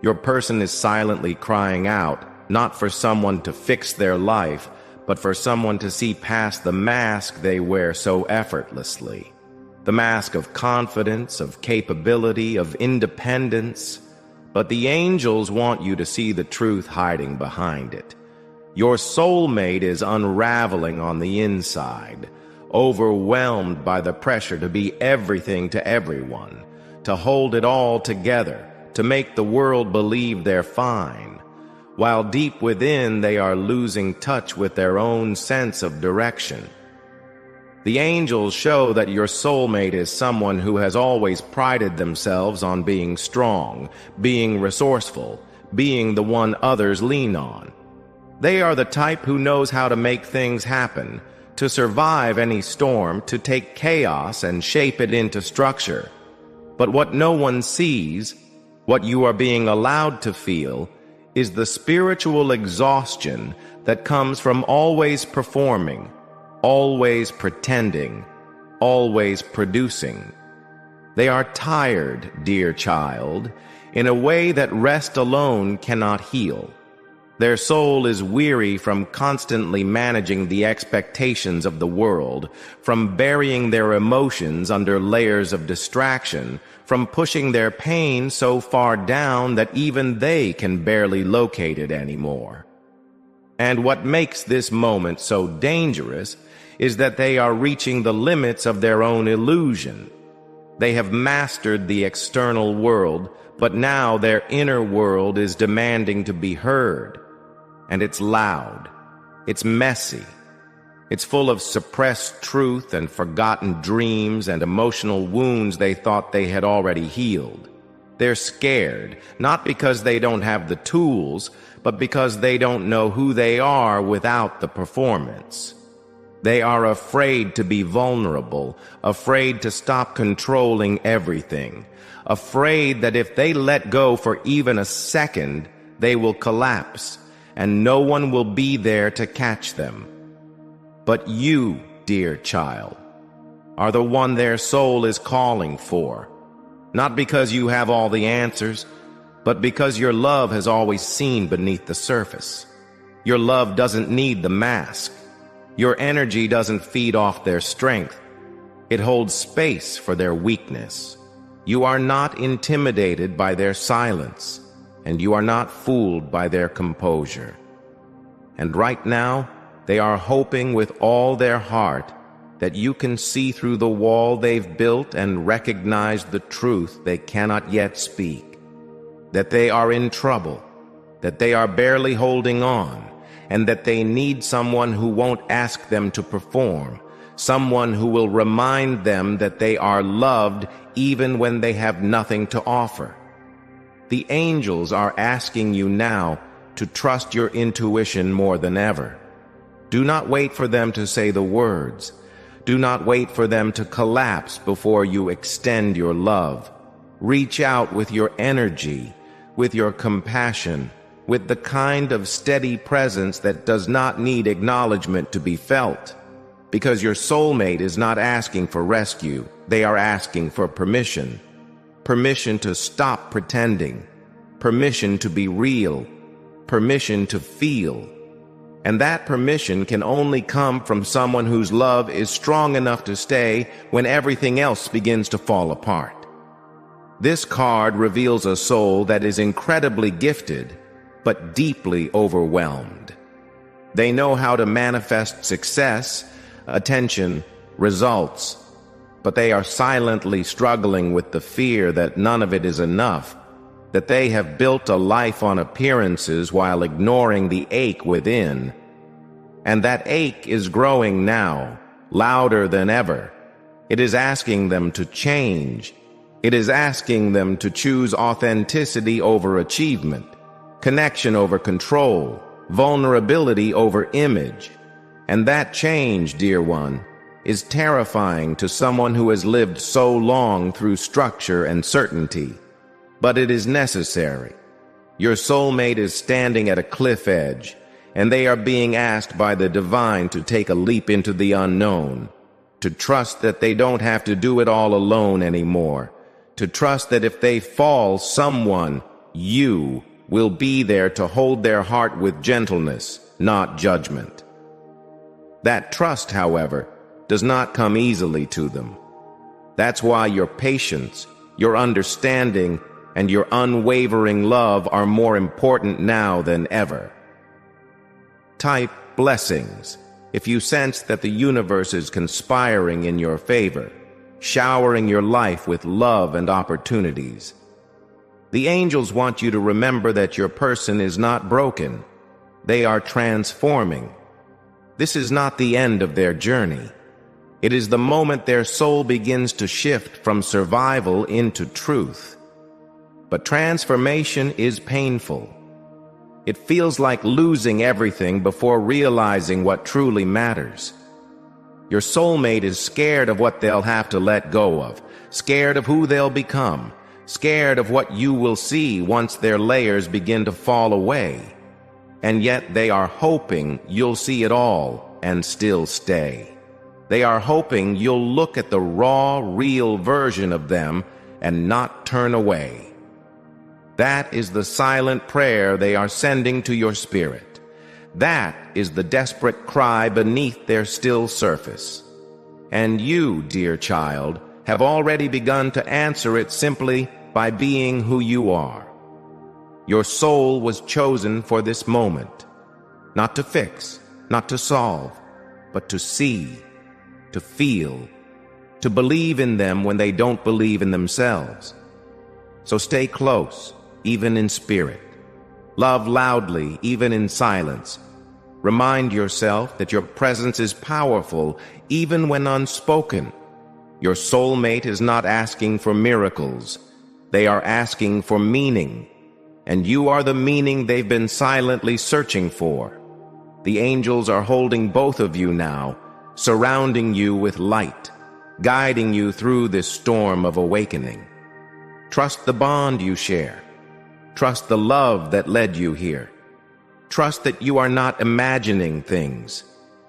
Your person is silently crying out, not for someone to fix their life, but for someone to see past the mask they wear so effortlessly. The mask of confidence, of capability, of independence. But the angels want you to see the truth hiding behind it. Your soulmate is unraveling on the inside, overwhelmed by the pressure to be everything to everyone, to hold it all together, to make the world believe they're fine, while deep within they are losing touch with their own sense of direction. The angels show that your soulmate is someone who has always prided themselves on being strong, being resourceful, being the one others lean on. They are the type who knows how to make things happen, to survive any storm, to take chaos and shape it into structure. But what no one sees, what you are being allowed to feel, is the spiritual exhaustion that comes from always performing, always pretending, always producing. They are tired, dear child, in a way that rest alone cannot heal. Their soul is weary from constantly managing the expectations of the world, from burying their emotions under layers of distraction, from pushing their pain so far down that even they can barely locate it anymore. And what makes this moment so dangerous is that they are reaching the limits of their own illusion. They have mastered the external world, but now their inner world is demanding to be heard. And it's loud, it's messy, it's full of suppressed truth and forgotten dreams and emotional wounds they thought they had already healed. They're scared, not because they don't have the tools, but because they don't know who they are without the performance. They are afraid to be vulnerable, afraid to stop controlling everything, afraid that if they let go for even a second, they will collapse, and no one will be there to catch them. But you, dear child, are the one their soul is calling for, not because you have all the answers, but because your love has always seen beneath the surface. Your love doesn't need the mask. Your energy doesn't feed off their strength. It holds space for their weakness. You are not intimidated by their silence, and you are not fooled by their composure. And right now, they are hoping with all their heart that you can see through the wall they've built and recognize the truth they cannot yet speak. That they are in trouble, that they are barely holding on, and that they need someone who won't ask them to perform, someone who will remind them that they are loved even when they have nothing to offer. The angels are asking you now to trust your intuition more than ever. Do not wait for them to say the words. Do not wait for them to collapse before you extend your love. Reach out with your energy, with your compassion, with the kind of steady presence that does not need acknowledgement to be felt. Because your soulmate is not asking for rescue, they are asking for permission. Permission to stop pretending. Permission to be real. Permission to feel. And that permission can only come from someone whose love is strong enough to stay when everything else begins to fall apart. This card reveals a soul that is incredibly gifted, but deeply overwhelmed. They know how to manifest success, attention, results, but they are silently struggling with the fear that none of it is enough, that they have built a life on appearances while ignoring the ache within. And that ache is growing now, louder than ever. It is asking them to change. It is asking them to choose authenticity over achievement, connection over control, vulnerability over image. And that change, dear one, is terrifying to someone who has lived so long through structure and certainty. But it is necessary. Your soulmate is standing at a cliff edge, and they are being asked by the divine to take a leap into the unknown, to trust that they don't have to do it all alone anymore, to trust that if they fall, someone, you, will be there to hold their heart with gentleness, not judgment. That trust, however, does not come easily to them. That's why your patience, your understanding, and your unwavering love are more important now than ever. Type blessings if you sense that the universe is conspiring in your favor, showering your life with love and opportunities. The angels want you to remember that your person is not broken. They are transforming. This is not the end of their journey. It is the moment their soul begins to shift from survival into truth. But transformation is painful. It feels like losing everything before realizing what truly matters. Your soulmate is scared of what they'll have to let go of, scared of who they'll become, scared of what you will see once their layers begin to fall away. And yet they are hoping you'll see it all and still stay. They are hoping you'll look at the raw, real version of them and not turn away. That is the silent prayer they are sending to your spirit. That is the desperate cry beneath their still surface. And you, dear child, have already begun to answer it simply by being who you are. Your soul was chosen for this moment, not to fix, not to solve, but to see, to feel, to believe in them when they don't believe in themselves. So stay close, even in spirit. Love loudly, even in silence. Remind yourself that your presence is powerful, even when unspoken. Your soulmate is not asking for miracles. They are asking for meaning. And you are the meaning they've been silently searching for. The angels are holding both of you now, surrounding you with light, guiding you through this storm of awakening. Trust the bond you share. Trust the love that led you here. Trust that you are not imagining things.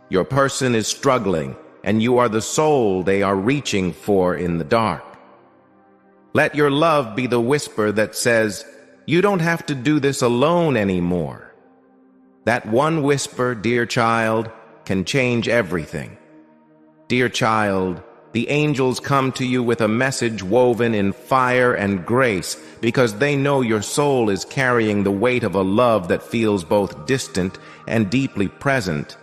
Your person is struggling, and you are the soul they are reaching for in the dark. Let your love be the whisper that says, "You don't have to do this alone anymore." That one whisper, dear child, can change everything. Dear child, the angels come to you with a message woven in fire and grace because they know your soul is carrying the weight of a love that feels both distant and deeply present.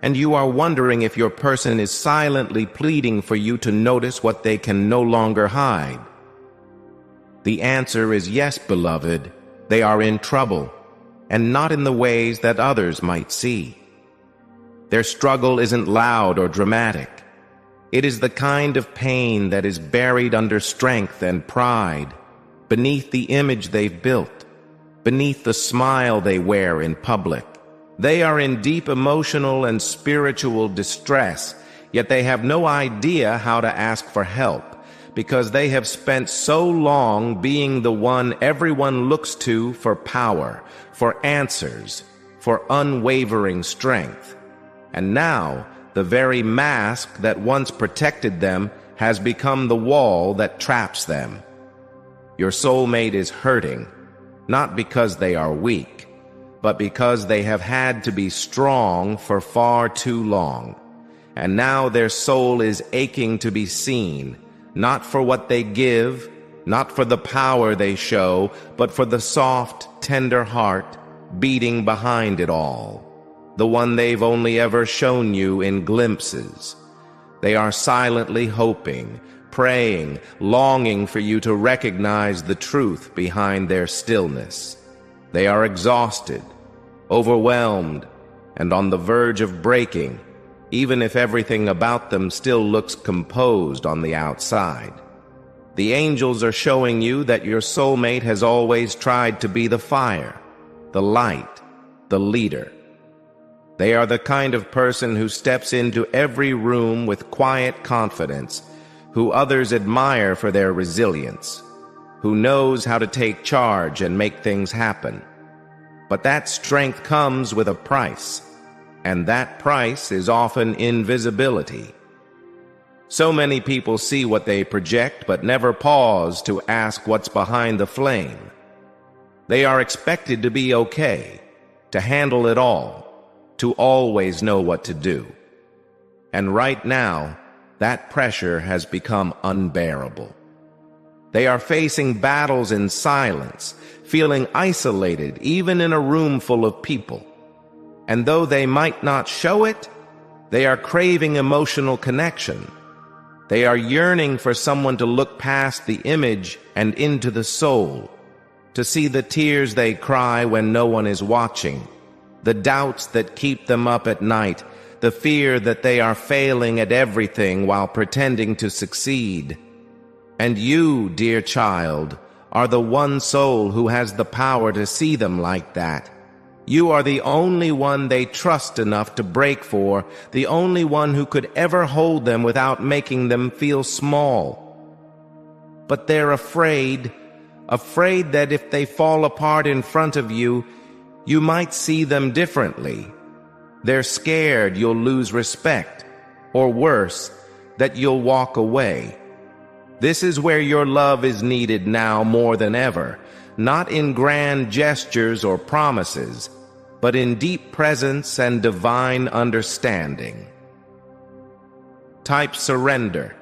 And you are wondering if your person is silently pleading for you to notice what they can no longer hide. The answer is yes, beloved. They are in trouble, and not in the ways that others might see. Their struggle isn't loud or dramatic. It is the kind of pain that is buried under strength and pride, beneath the image they've built, beneath the smile they wear in public. They are in deep emotional and spiritual distress, yet they have no idea how to ask for help, because they have spent so long being the one everyone looks to for power, for answers, for unwavering strength. And now, the very mask that once protected them has become the wall that traps them. Your soulmate is hurting, not because they are weak, but because they have had to be strong for far too long. And now their soul is aching to be seen, not for what they give, not for the power they show, but for the soft, tender heart beating behind it all. The one they've only ever shown you in glimpses. They are silently hoping, praying, longing for you to recognize the truth behind their stillness. They are exhausted, overwhelmed, and on the verge of breaking, even if everything about them still looks composed on the outside. The angels are showing you that your soulmate has always tried to be the fire, the light, the leader. They are the kind of person who steps into every room with quiet confidence, who others admire for their resilience, who knows how to take charge and make things happen. But that strength comes with a price, and that price is often invisibility. So many people see what they project but never pause to ask what's behind the flame. They are expected to be okay, to handle it all, to always know what to do. And right now, that pressure has become unbearable. They are facing battles in silence, feeling isolated even in a room full of people. And though they might not show it, they are craving emotional connection. They are yearning for someone to look past the image and into the soul, to see the tears they cry when no one is watching, the doubts that keep them up at night, the fear that they are failing at everything while pretending to succeed. And you, dear child, are the one soul who has the power to see them like that. You are the only one they trust enough to break for, the only one who could ever hold them without making them feel small. But they're afraid that if they fall apart in front of you, you might see them differently. They're scared you'll lose respect, or worse, that you'll walk away. This is where your love is needed now more than ever, not in grand gestures or promises, but in deep presence and divine understanding. Type surrender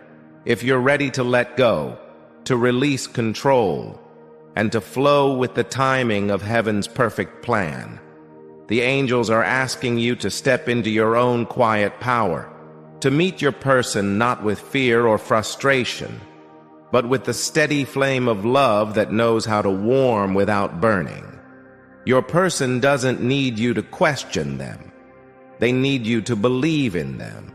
if you're ready to let go, to release control, and to flow with the timing of heaven's perfect plan. The angels are asking you to step into your own quiet power, to meet your person not with fear or frustration, but with the steady flame of love that knows how to warm without burning. Your person doesn't need you to question them. They need you to believe in them.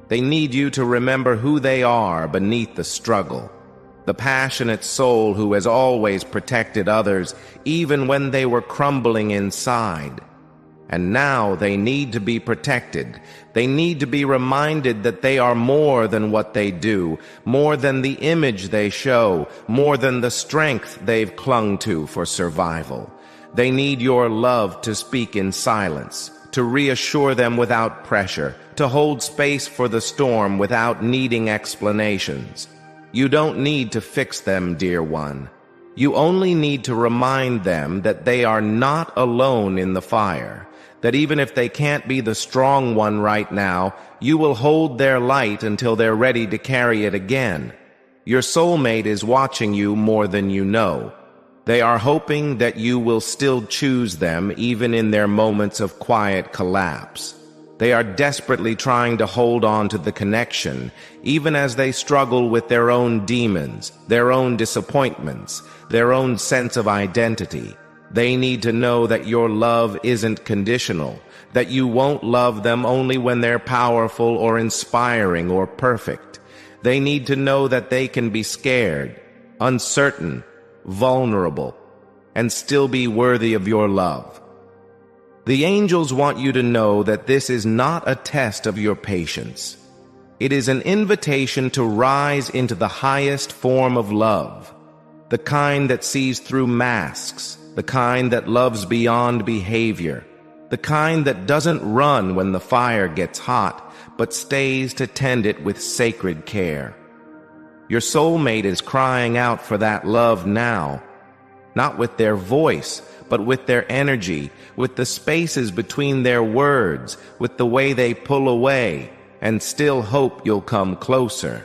They need you to remember who they are beneath the struggle. The passionate soul who has always protected others even when they were crumbling inside. And now they need to be protected. They need to be reminded that they are more than what they do, more than the image they show, more than the strength they've clung to for survival. They need your love to speak in silence, to reassure them without pressure, to hold space for the storm without needing explanations. You don't need to fix them, dear one. You only need to remind them that they are not alone in the fire, that even if they can't be the strong one right now, you will hold their light until they're ready to carry it again. Your soulmate is watching you more than you know. They are hoping that you will still choose them even in their moments of quiet collapse. They are desperately trying to hold on to the connection, even as they struggle with their own demons, their own disappointments, their own sense of identity. They need to know that your love isn't conditional, that you won't love them only when they're powerful or inspiring or perfect. They need to know that they can be scared, uncertain, vulnerable, and still be worthy of your love. The angels want you to know that this is not a test of your patience. It is an invitation to rise into the highest form of love, the kind that sees through masks, the kind that loves beyond behavior, the kind that doesn't run when the fire gets hot, but stays to tend it with sacred care. Your soulmate is crying out for that love now, not with their voice, but with their energy, with the spaces between their words, with the way they pull away, and still hope you'll come closer.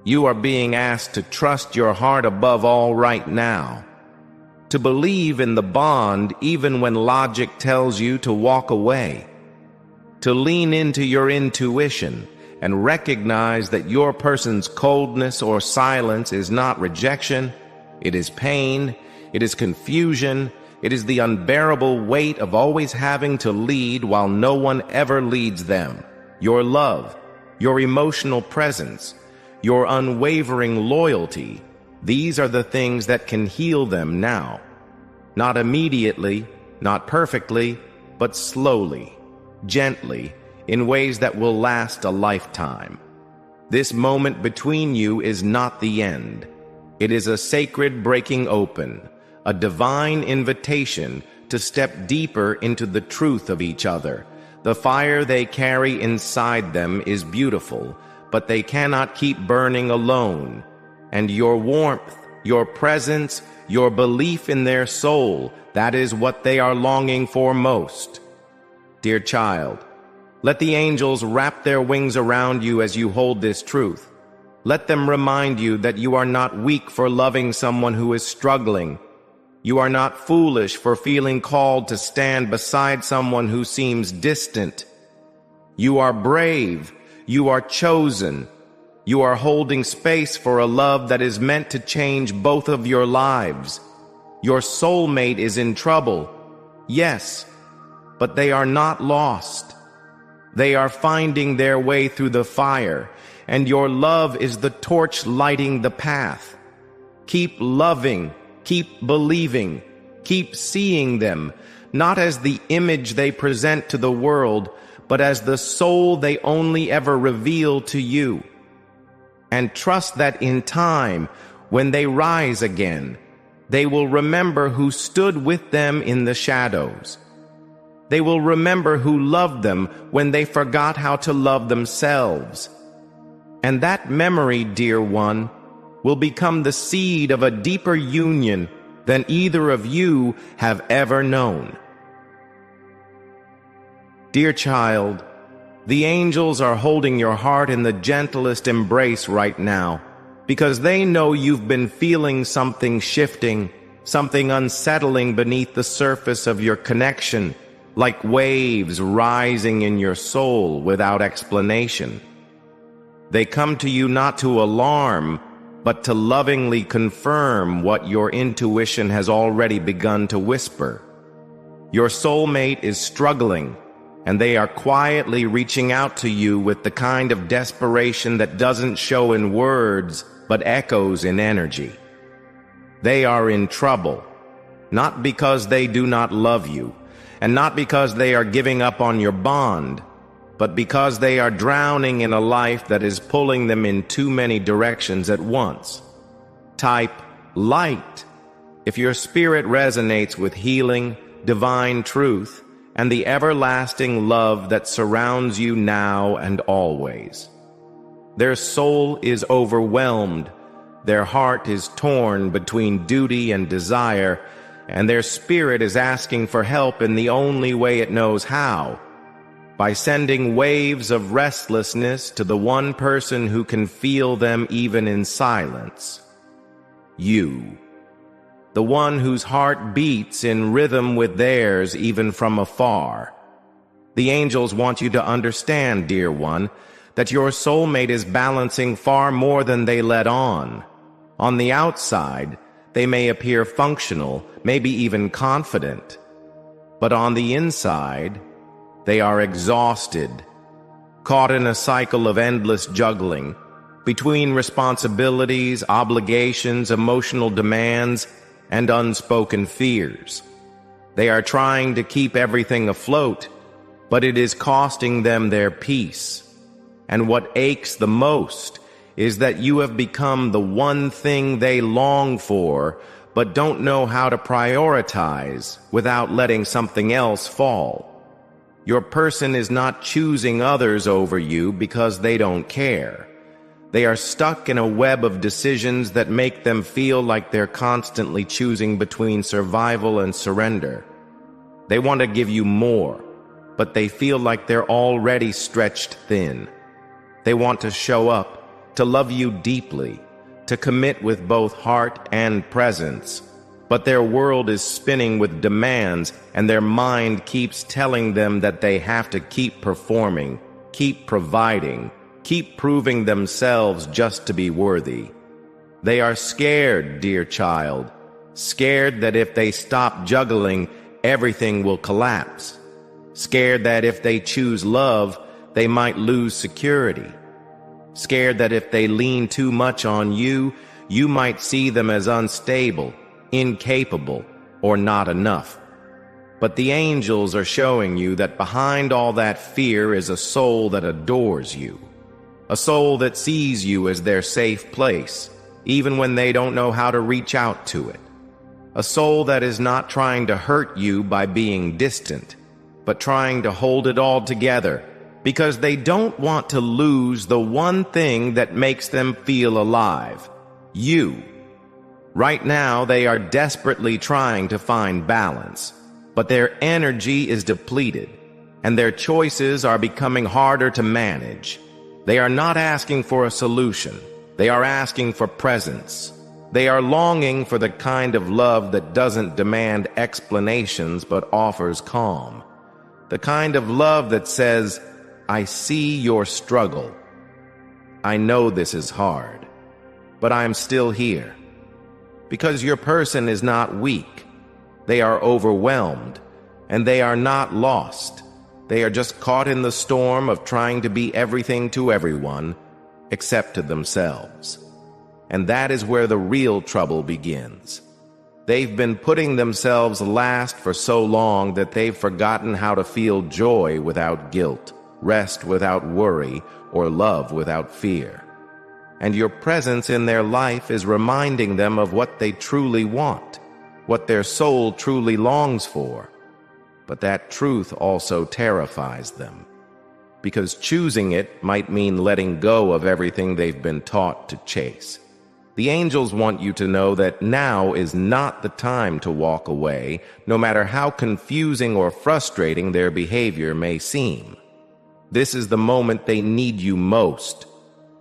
You are being asked to trust your heart above all right now, to believe in the bond even when logic tells you to walk away, to lean into your intuition and recognize that your person's coldness or silence is not rejection, it is pain, it is confusion, it is the unbearable weight of always having to lead while no one ever leads them. Your love, your emotional presence, your unwavering loyalty, these are the things that can heal them now. Not immediately, not perfectly, but slowly, gently, in ways that will last a lifetime. This moment between you is not the end. It is a sacred breaking open, a divine invitation to step deeper into the truth of each other. The fire they carry inside them is beautiful, but they cannot keep burning alone. And your warmth, your presence, your belief in their soul, that is what they are longing for most. Dear child, let the angels wrap their wings around you as you hold this truth. Let them remind you that you are not weak for loving someone who is struggling. You are not foolish for feeling called to stand beside someone who seems distant. You are brave. You are chosen. You are holding space for a love that is meant to change both of your lives. Your soulmate is in trouble, yes, but they are not lost. They are finding their way through the fire, and your love is the torch lighting the path. Keep loving, keep believing, keep seeing them, not as the image they present to the world, but as the soul they only ever reveal to you. And trust that in time, when they rise again, they will remember who stood with them in the shadows. They will remember who loved them when they forgot how to love themselves. And that memory, dear one, will become the seed of a deeper union than either of you have ever known. Dear child, the angels are holding your heart in the gentlest embrace right now, because they know you've been feeling something shifting, something unsettling beneath the surface of your connection, like waves rising in your soul without explanation. They come to you not to alarm, but to lovingly confirm what your intuition has already begun to whisper. Your soulmate is struggling, and they are quietly reaching out to you with the kind of desperation that doesn't show in words, but echoes in energy. They are in trouble, not because they do not love you, and not because they are giving up on your bond, but because they are drowning in a life that is pulling them in too many directions at once. Type light if your spirit resonates with healing, divine truth, and the everlasting love that surrounds you now and always. Their soul is overwhelmed, Their heart is torn between duty and desire, and their spirit is asking for help in the only way it knows how, by sending waves of restlessness to the one person who can feel them even in silence. You, the one whose heart beats in rhythm with theirs even from afar. The angels want you to understand, dear one, that your soulmate is balancing far more than they let on. On the outside, they may appear functional, maybe even confident. But on the inside, they are exhausted, caught in a cycle of endless juggling, between responsibilities, obligations, emotional demands, and unspoken fears. They are trying to keep everything afloat, but it is costing them their peace. And what aches the most is that you have become the one thing they long for, but don't know how to prioritize without letting something else fall. Your person is not choosing others over you because they don't care. They are stuck in a web of decisions that make them feel like they're constantly choosing between survival and surrender. They want to give you more, but they feel like they're already stretched thin. They want to show up, to love you deeply, to commit with both heart and presence. But their world is spinning with demands, and their mind keeps telling them that they have to keep performing, keep providing, keep proving themselves just to be worthy. They are scared, dear child, scared that if they stop juggling, everything will collapse. Scared that if they choose love, they might lose security. Scared that if they lean too much on you, you might see them as unstable, incapable, or not enough. But the angels are showing you that behind all that fear is a soul that adores you. A soul that sees you as their safe place, even when they don't know how to reach out to it. A soul that is not trying to hurt you by being distant, but trying to hold it all together, because they don't want to lose the one thing that makes them feel alive, you. Right now, they are desperately trying to find balance, but their energy is depleted, and their choices are becoming harder to manage. They are not asking for a solution. They are asking for presence. They are longing for the kind of love that doesn't demand explanations but offers calm. The kind of love that says, I see your struggle. I know this is hard, but I'm still here. Because your person is not weak. They are overwhelmed, and they are not lost. They are just caught in the storm of trying to be everything to everyone, except to themselves. And that is where the real trouble begins. They've been putting themselves last for so long that they've forgotten how to feel joy without guilt, rest without worry, or love without fear. And your presence in their life is reminding them of what they truly want, what their soul truly longs for. But that truth also terrifies them, because choosing it might mean letting go of everything they've been taught to chase. The angels want you to know that now is not the time to walk away, no matter how confusing or frustrating their behavior may seem. This is the moment they need you most,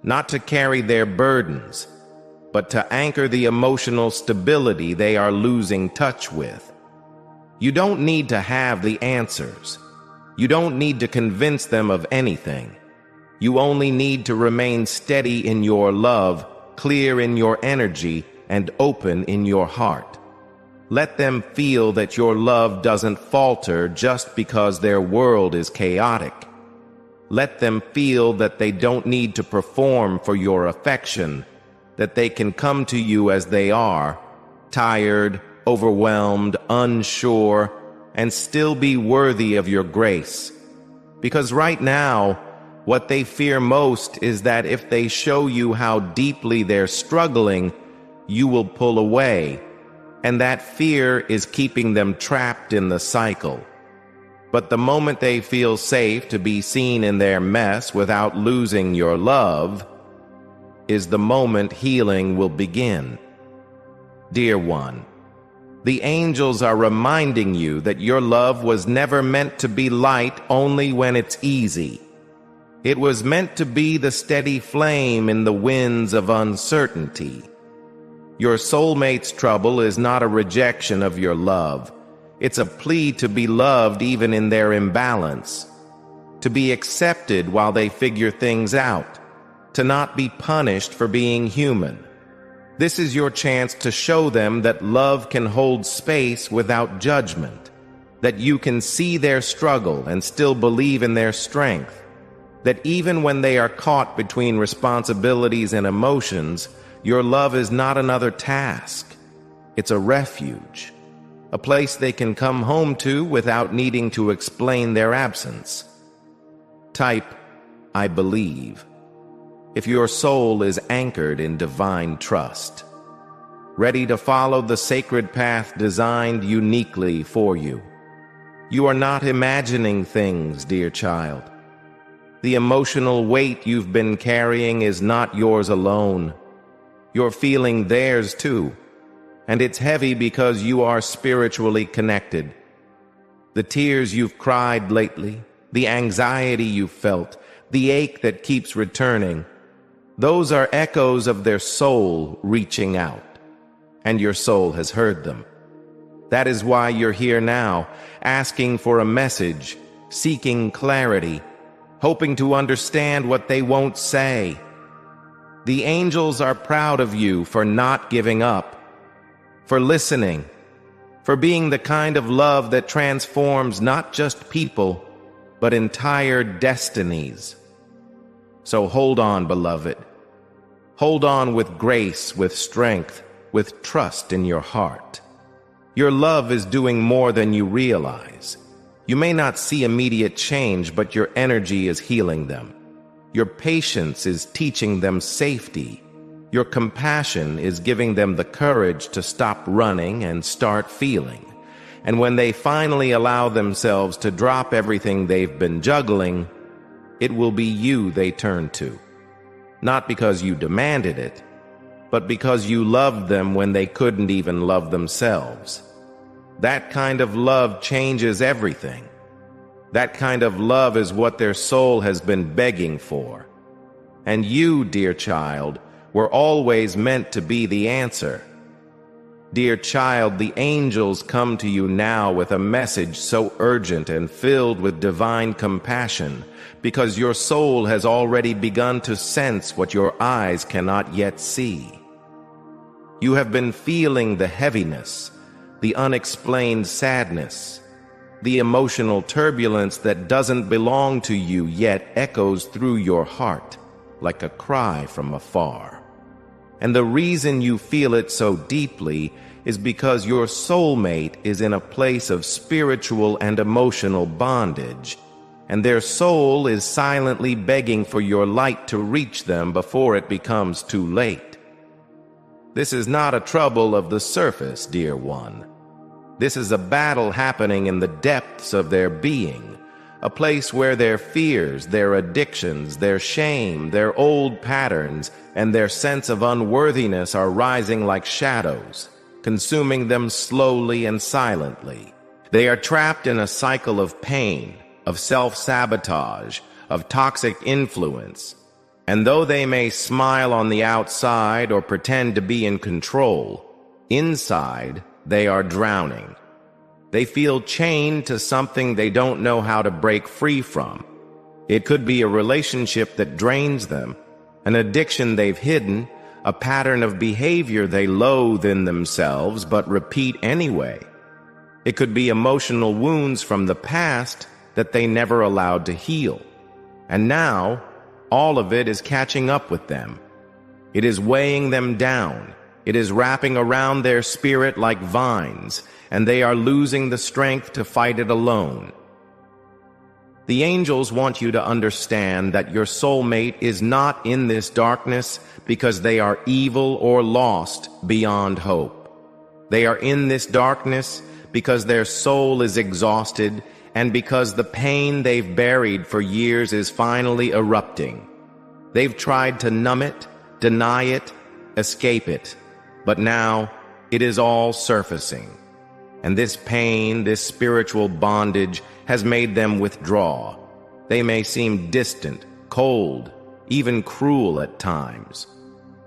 not to carry their burdens, but to anchor the emotional stability they are losing touch with. You don't need to have the answers. You don't need to convince them of anything. You only need to remain steady in your love, clear in your energy, and open in your heart. Let them feel that your love doesn't falter just because their world is chaotic. Let them feel that they don't need to perform for your affection, that they can come to you as they are, tired, overwhelmed, unsure, and still be worthy of your grace. Because right now, what they fear most is that if they show you how deeply they're struggling, you will pull away, and that fear is keeping them trapped in the cycle. But the moment they feel safe to be seen in their mess without losing your love, is the moment healing will begin. Dear one, the angels are reminding you that your love was never meant to be light only when it's easy. It was meant to be the steady flame in the winds of uncertainty. Your soulmate's trouble is not a rejection of your love. It's a plea to be loved even in their imbalance, to be accepted while they figure things out, to not be punished for being human. This is your chance to show them that love can hold space without judgment, that you can see their struggle and still believe in their strength, that even when they are caught between responsibilities and emotions, your love is not another task. It's a refuge, a place they can come home to without needing to explain their absence. Type, I believe, if your soul is anchored in divine trust, ready to follow the sacred path designed uniquely for you. You are not imagining things, dear child. The emotional weight you've been carrying is not yours alone. You're feeling theirs too, and it's heavy because you are spiritually connected. The tears you've cried lately, the anxiety you've felt, the ache that keeps returning, those are echoes of their soul reaching out, and your soul has heard them. That is why you're here now, asking for a message, seeking clarity, hoping to understand what they won't say. The angels are proud of you for not giving up, for listening, for being the kind of love that transforms not just people, but entire destinies. So hold on, beloved. Hold on with grace, with strength, with trust in your heart. Your love is doing more than you realize. You may not see immediate change, but your energy is healing them. Your patience is teaching them safety. Your compassion is giving them the courage to stop running and start feeling. And when they finally allow themselves to drop everything they've been juggling, it will be you they turn to. Not because you demanded it, but because you loved them when they couldn't even love themselves. That kind of love changes everything. That kind of love is what their soul has been begging for. And you, dear child, were always meant to be the answer. Dear child, the angels come to you now with a message so urgent and filled with divine compassion, because your soul has already begun to sense what your eyes cannot yet see. You have been feeling the heaviness, the unexplained sadness, the emotional turbulence that doesn't belong to you yet echoes through your heart like a cry from afar. And the reason you feel it so deeply is because your soulmate is in a place of spiritual and emotional bondage, and their soul is silently begging for your light to reach them before it becomes too late. This is not a trouble of the surface, dear one. This is a battle happening in the depths of their being, a place where their fears, their addictions, their shame, their old patterns, and their sense of unworthiness are rising like shadows, consuming them slowly and silently. They are trapped in a cycle of pain, of self-sabotage, of toxic influence, and though they may smile on the outside or pretend to be in control, inside they are drowning. They feel chained to something they don't know how to break free from. It could be a relationship that drains them, an addiction they've hidden, a pattern of behavior they loathe in themselves but repeat anyway. It could be emotional wounds from the past that they never allowed to heal. And now, all of it is catching up with them. It is weighing them down. It is wrapping around their spirit like vines, and they are losing the strength to fight it alone. The angels want you to understand that your soulmate is not in this darkness because they are evil or lost beyond hope. They are in this darkness because their soul is exhausted and because the pain they've buried for years is finally erupting. They've tried to numb it, deny it, escape it. But now, it is all surfacing. And this pain, this spiritual bondage, has made them withdraw. They may seem distant, cold, even cruel at times.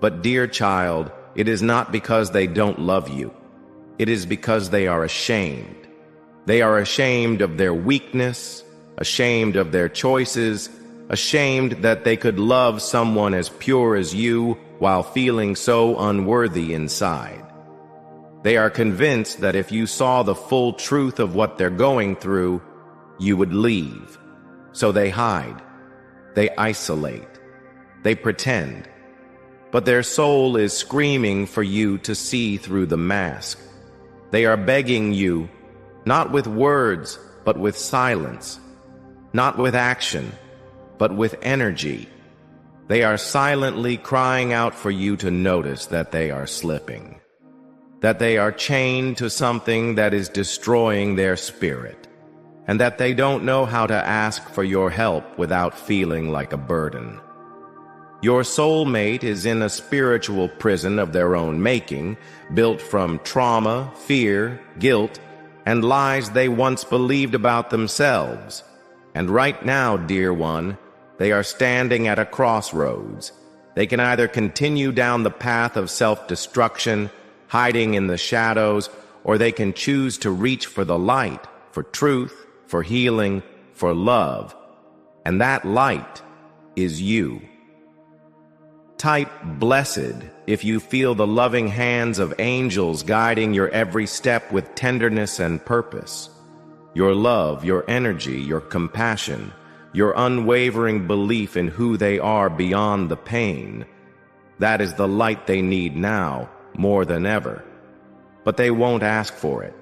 But dear child, it is not because they don't love you. It is because they are ashamed. They are ashamed of their weakness, ashamed of their choices, ashamed that they could love someone as pure as you while feeling so unworthy inside. They are convinced that if you saw the full truth of what they're going through, you would leave. So they hide. They isolate. They pretend. But their soul is screaming for you to see through the mask. They are begging you, not with words, but with silence. Not with action, but with energy. They are silently crying out for you to notice that they are slipping. That they are chained to something that is destroying their spirit, and that they don't know how to ask for your help without feeling like a burden. Your soulmate is in a spiritual prison of their own making, built from trauma, fear, guilt, and lies they once believed about themselves. And right now, dear one, they are standing at a crossroads. They can either continue down the path of self-destruction, hiding in the shadows, or they can choose to reach for the light, for truth, for healing, for love. And that light is you. Type blessed if you feel the loving hands of angels guiding your every step with tenderness and purpose. Your love, your energy, your compassion, your unwavering belief in who they are beyond the pain. That is the light they need now, more than ever. But they won't ask for it.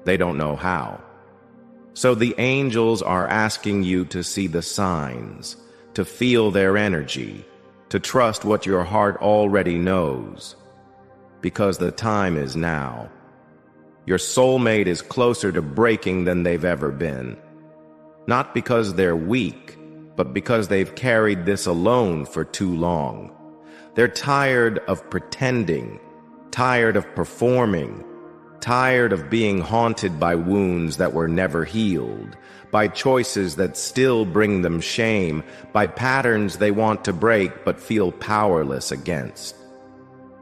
They don't know how. So the angels are asking you to see the signs, to feel their energy, to trust what your heart already knows. Because the time is now. Your soulmate is closer to breaking than they've ever been. Not because they're weak, but because they've carried this alone for too long. They're tired of pretending, tired of performing, tired of being haunted by wounds that were never healed, by choices that still bring them shame, by patterns they want to break but feel powerless against.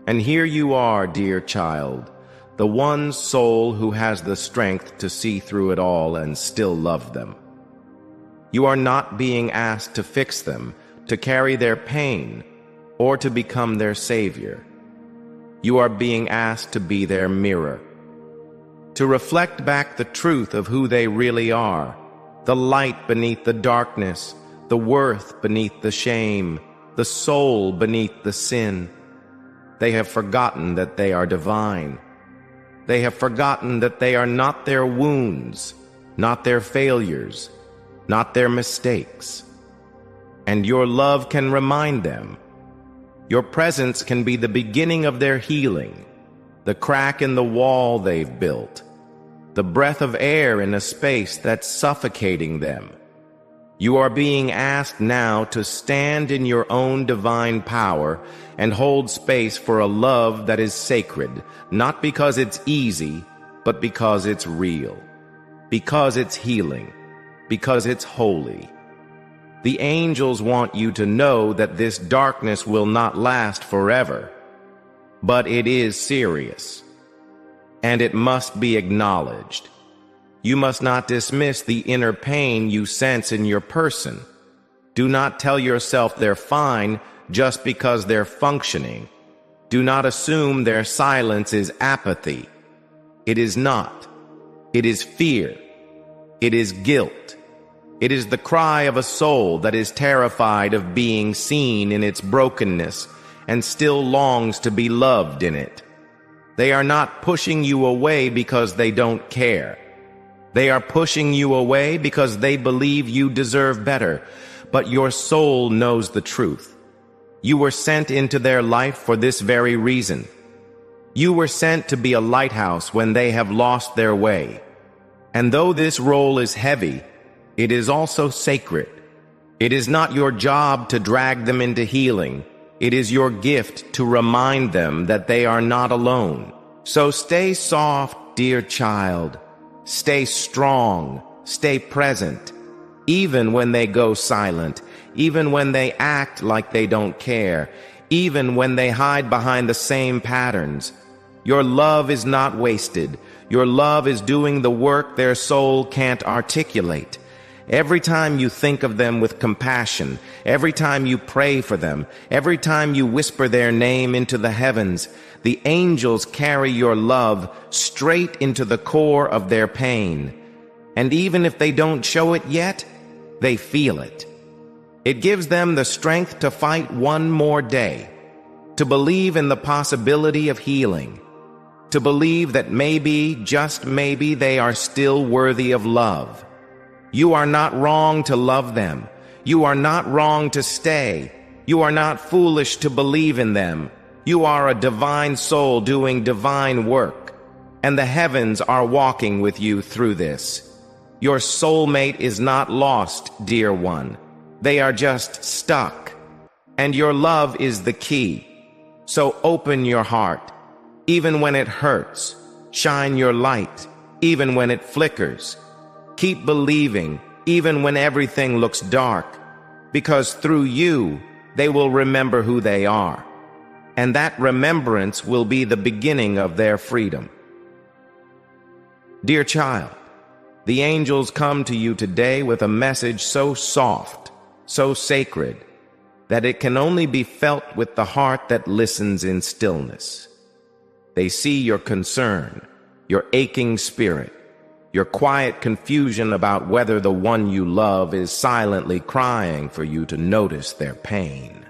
And here you are, dear child, the one soul who has the strength to see through it all and still love them. You are not being asked to fix them, to carry their pain, or to become their savior. You are being asked to be their mirror, to reflect back the truth of who they really are, the light beneath the darkness, the worth beneath the shame, the soul beneath the sin. They have forgotten that they are divine. They have forgotten that they are not their wounds, not their failures, not their mistakes. And your love can remind them. Your presence can be the beginning of their healing, the crack in the wall they've built, the breath of air in a space that's suffocating them. You are being asked now to stand in your own divine power and hold space for a love that is sacred, not because it's easy, but because it's real, because it's healing, because it's holy. The angels want you to know that this darkness will not last forever, but it is serious, and it must be acknowledged. You must not dismiss the inner pain you sense in your person. Do not tell yourself they're fine just because they're functioning. Do not assume their silence is apathy. It is not. It is fear. It is guilt. It is the cry of a soul that is terrified of being seen in its brokenness and still longs to be loved in it. They are not pushing you away because they don't care. They are pushing you away because they believe you deserve better, but your soul knows the truth. You were sent into their life for this very reason. You were sent to be a lighthouse when they have lost their way. And though this role is heavy, it is also sacred. It is not your job to drag them into healing. It is your gift to remind them that they are not alone. So stay soft, dear child. Stay strong. Stay present. Even when they go silent, even when they act like they don't care, even when they hide behind the same patterns. Your love is not wasted. Your love is doing the work their soul can't articulate. Every time you think of them with compassion, every time you pray for them, every time you whisper their name into the heavens, the angels carry your love straight into the core of their pain. And even if they don't show it yet, they feel it. It gives them the strength to fight one more day, to believe in the possibility of healing, to believe that maybe, just maybe, they are still worthy of love. You are not wrong to love them. You are not wrong to stay. You are not foolish to believe in them. You are a divine soul doing divine work, and the heavens are walking with you through this. Your soulmate is not lost, dear one. They are just stuck, and your love is the key. So open your heart, even when it hurts. Shine your light, even when it flickers. Keep believing, even when everything looks dark, because through you, they will remember who they are. And that remembrance will be the beginning of their freedom. Dear child, the angels come to you today with a message so soft, so sacred, that it can only be felt with the heart that listens in stillness. They see your concern, your aching spirit, your quiet confusion about whether the one you love is silently crying for you to notice their pain.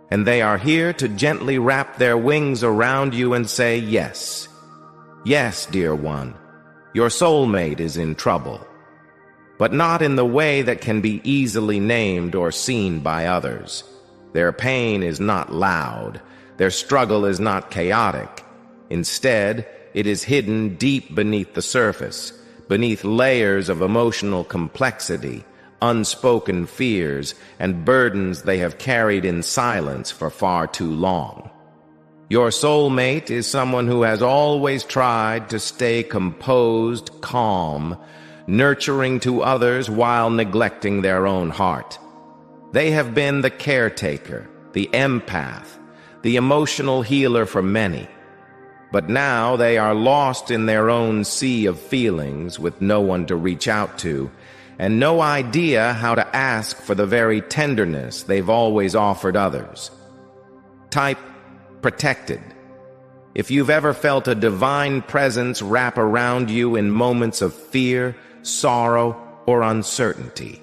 And they are here to gently wrap their wings around you and say, yes, yes, dear one, your soulmate is in trouble, but not in the way that can be easily named or seen by others. Their pain is not loud. Their struggle is not chaotic. Instead, it is hidden deep beneath the surface, beneath layers of emotional complexity, unspoken fears, and burdens they have carried in silence for far too long. Your soulmate is someone who has always tried to stay composed, calm, nurturing to others while neglecting their own heart. They have been the caretaker, the empath, the emotional healer for many. But now they are lost in their own sea of feelings with no one to reach out to, and no idea how to ask for the very tenderness they've always offered others. Type protected. If you've ever felt a divine presence wrap around you in moments of fear, sorrow, or uncertainty.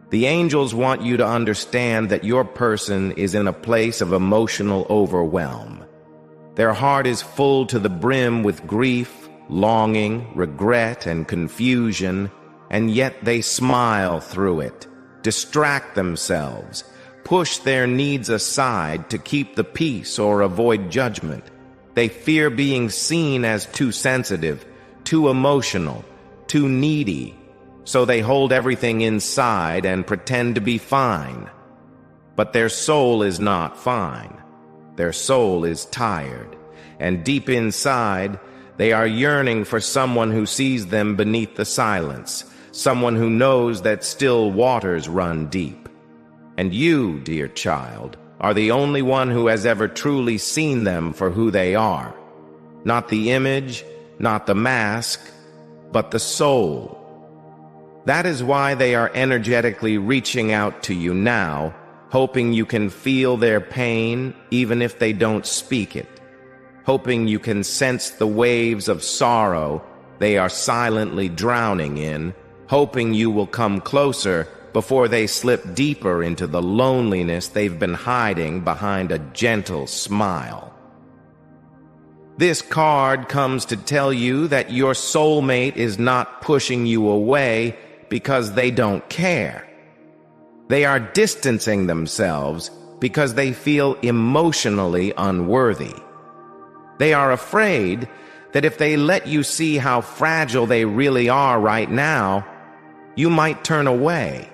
The angels want you to understand that your person is in a place of emotional overwhelm. Their heart is full to the brim with grief, longing, regret, and confusion, and yet they smile through it, distract themselves, push their needs aside to keep the peace or avoid judgment. They fear being seen as too sensitive, too emotional, too needy, so they hold everything inside and pretend to be fine. But their soul is not fine. Their soul is tired, and deep inside, they are yearning for someone who sees them beneath the silence, someone who knows that still waters run deep. And you, dear child, are the only one who has ever truly seen them for who they are. Not the image, not the mask, but the soul. That is why they are energetically reaching out to you now, hoping you can feel their pain even if they don't speak it, hoping you can sense the waves of sorrow they are silently drowning in, hoping you will come closer before they slip deeper into the loneliness they've been hiding behind a gentle smile. This card comes to tell you that your soulmate is not pushing you away because they don't care. They are distancing themselves because they feel emotionally unworthy. They are afraid that if they let you see how fragile they really are right now, you might turn away.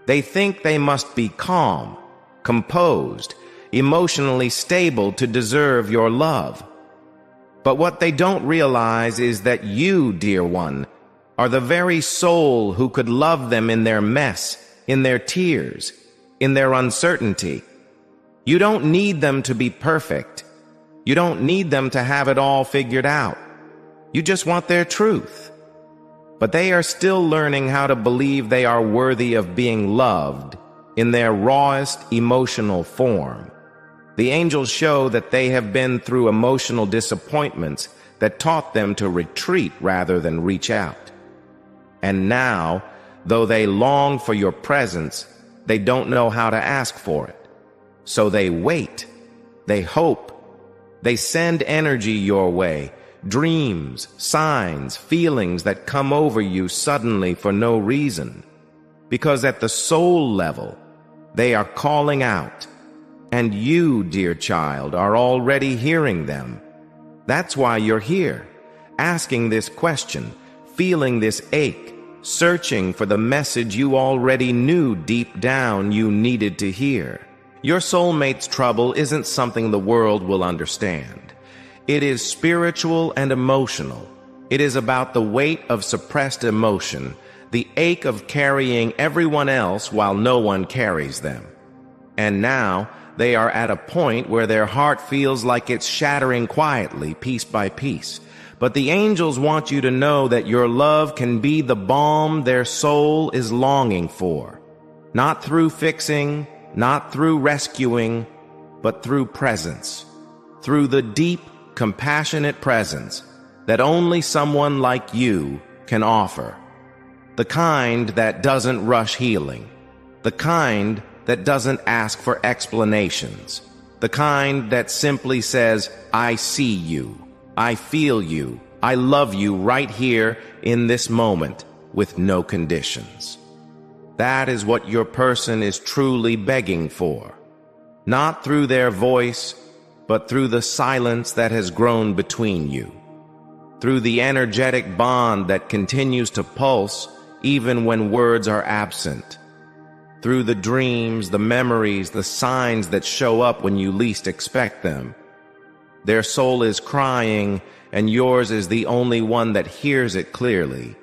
They think they must be calm, composed, emotionally stable to deserve your love. But what they don't realize is that you, dear one, are the very soul who could love them in their mess, in their tears, in their uncertainty. You don't need them to be perfect. You don't need them to have it all figured out. You just want their truth. But they are still learning how to believe they are worthy of being loved in their rawest emotional form. The angels show that they have been through emotional disappointments that taught them to retreat rather than reach out. And now, though they long for your presence, they don't know how to ask for it. So they wait, they hope, they send energy your way, dreams, signs, feelings that come over you suddenly for no reason. Because at the soul level, they are calling out. And you, dear child, are already hearing them. That's why you're here, asking this question, feeling this ache, searching for the message you already knew deep down you needed to hear. Your soulmate's trouble isn't something the world will understand. It is spiritual and emotional. It is about the weight of suppressed emotion, the ache of carrying everyone else while no one carries them. And now, they are at a point where their heart feels like it's shattering quietly, piece by piece. But the angels want you to know that your love can be the balm their soul is longing for. Not through fixing, not through rescuing, but through presence. Through the deep, compassionate presence that only someone like you can offer. The kind that doesn't rush healing. The kind that doesn't ask for explanations. The kind that simply says, I see you, I feel you, I love you right here in this moment with no conditions. That is what your person is truly begging for. Not through their voice, but through the silence that has grown between you. Through the energetic bond that continues to pulse even when words are absent. Through the dreams, the memories, the signs that show up when you least expect them. Their soul is crying, and yours is the only one that hears it clearly.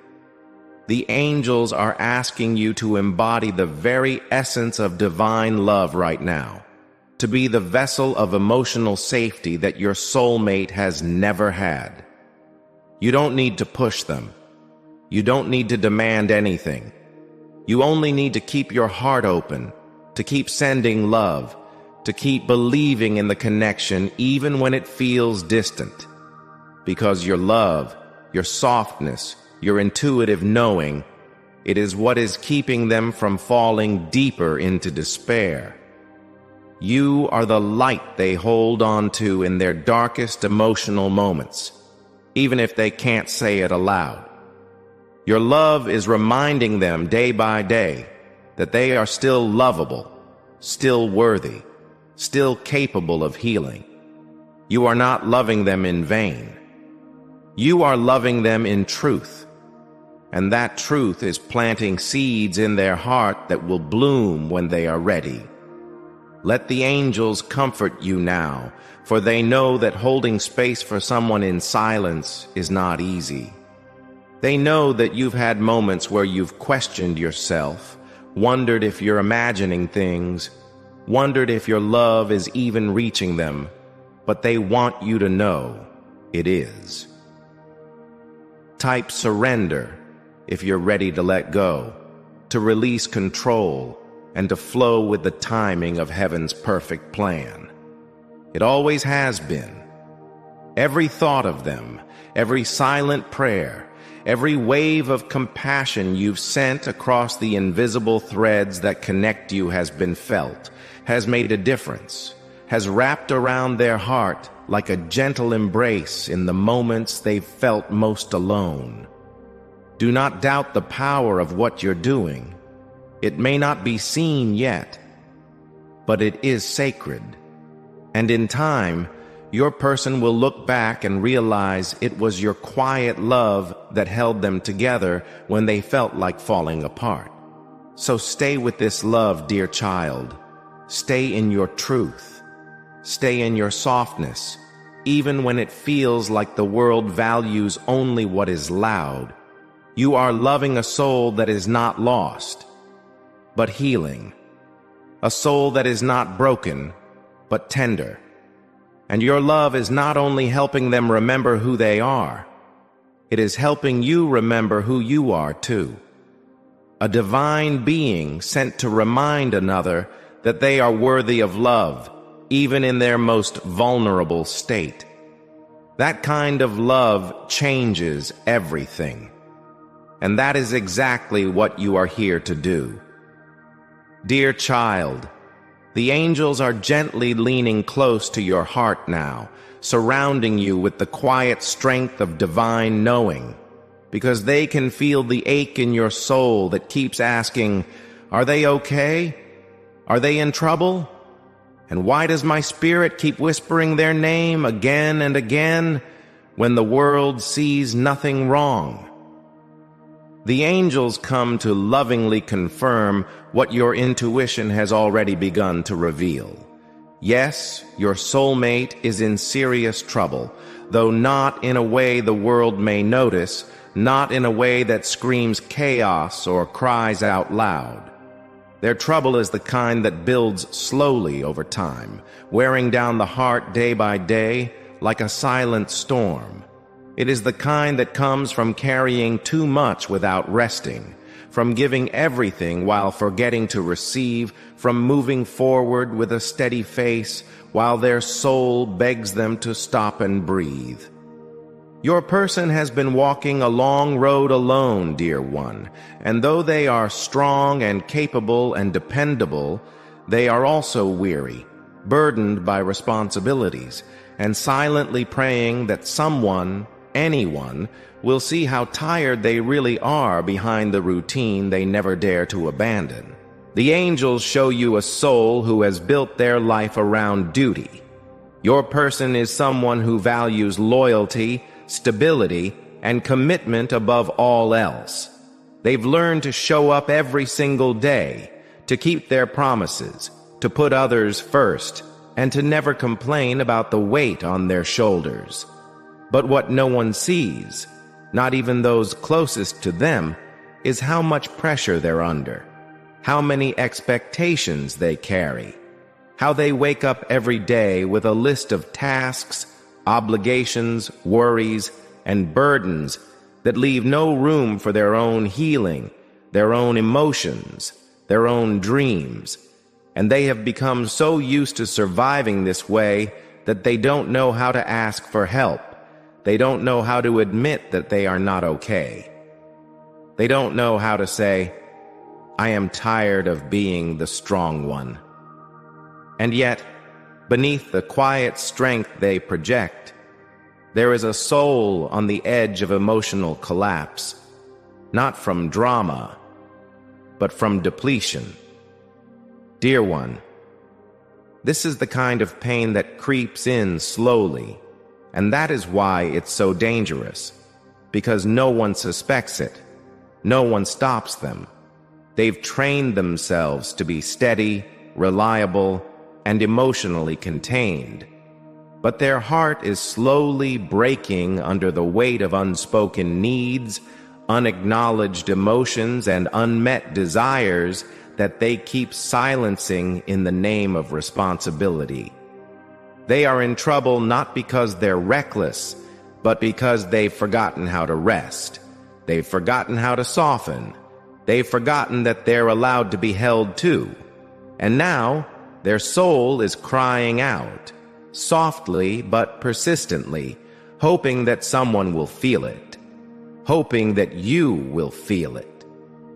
The angels are asking you to embody the very essence of divine love right now, to be the vessel of emotional safety that your soulmate has never had. You don't need to push them. You don't need to demand anything. You only need to keep your heart open, to keep sending love, to keep believing in the connection even when it feels distant. Because your love, your softness, your intuitive knowing, it is what is keeping them from falling deeper into despair. You are the light they hold on to in their darkest emotional moments, even if they can't say it aloud. Your love is reminding them day by day that they are still lovable, still worthy, still capable of healing. You are not loving them in vain. You are loving them in truth, and that truth is planting seeds in their heart that will bloom when they are ready. Let the angels comfort you now, for they know that holding space for someone in silence is not easy. They know that you've had moments where you've questioned yourself, wondered if you're imagining things, wondered if your love is even reaching them, but they want you to know it is. Type surrender if you're ready to let go, to release control, and to flow with the timing of heaven's perfect plan. It always has been. Every thought of them, every silent prayer, every wave of compassion you've sent across the invisible threads that connect you has been felt, has made a difference, has wrapped around their heart like a gentle embrace in the moments they've felt most alone. Do not doubt the power of what you're doing. It may not be seen yet, but it is sacred. And in time, your person will look back and realize it was your quiet love that held them together when they felt like falling apart. So stay with this love, dear child. Stay in your truth. Stay in your softness, even when it feels like the world values only what is loud. You are loving a soul that is not lost, but healing. A soul that is not broken, but tender. And your love is not only helping them remember who they are, it is helping you remember who you are too. A divine being sent to remind another that they are worthy of love, even in their most vulnerable state. That kind of love changes everything. And that is exactly what you are here to do. Dear child, the angels are gently leaning close to your heart now, surrounding you with the quiet strength of divine knowing, because they can feel the ache in your soul that keeps asking, are they okay? Are they in trouble? And why does my spirit keep whispering their name again and again when the world sees nothing wrong? The angels come to lovingly confirm what your intuition has already begun to reveal. Yes, your soulmate is in serious trouble, though not in a way the world may notice, not in a way that screams chaos or cries out loud. Their trouble is the kind that builds slowly over time, wearing down the heart day by day like a silent storm. It is the kind that comes from carrying too much without resting, from giving everything while forgetting to receive, from moving forward with a steady face while their soul begs them to stop and breathe. Your person has been walking a long road alone, dear one, and though they are strong and capable and dependable, they are also weary, burdened by responsibilities, and silently praying that someone, anyone, will see how tired they really are behind the routine they never dare to abandon. The angels show you a soul who has built their life around duty. Your person is someone who values loyalty, stability, and commitment above all else. They've learned to show up every single day, to keep their promises, to put others first, and to never complain about the weight on their shoulders. But what no one sees, not even those closest to them, is how much pressure they're under, how many expectations they carry, how they wake up every day with a list of tasks, obligations, worries, and burdens that leave no room for their own healing, their own emotions, their own dreams. And they have become so used to surviving this way that they don't know how to ask for help. They don't know how to admit that they are not okay. They don't know how to say, I am tired of being the strong one. And yet, beneath the quiet strength they project, there is a soul on the edge of emotional collapse, not from drama, but from depletion. Dear one, this is the kind of pain that creeps in slowly, and that is why it's so dangerous, because no one suspects it, no one stops them. They've trained themselves to be steady, reliable, and emotionally contained. But their heart is slowly breaking under the weight of unspoken needs, unacknowledged emotions, and unmet desires that they keep silencing in the name of responsibility. They are in trouble not because they're reckless, but because they've forgotten how to rest. They've forgotten how to soften. They've forgotten that they're allowed to be held too. And now, their soul is crying out, softly but persistently, hoping that someone will feel it, hoping that you will feel it,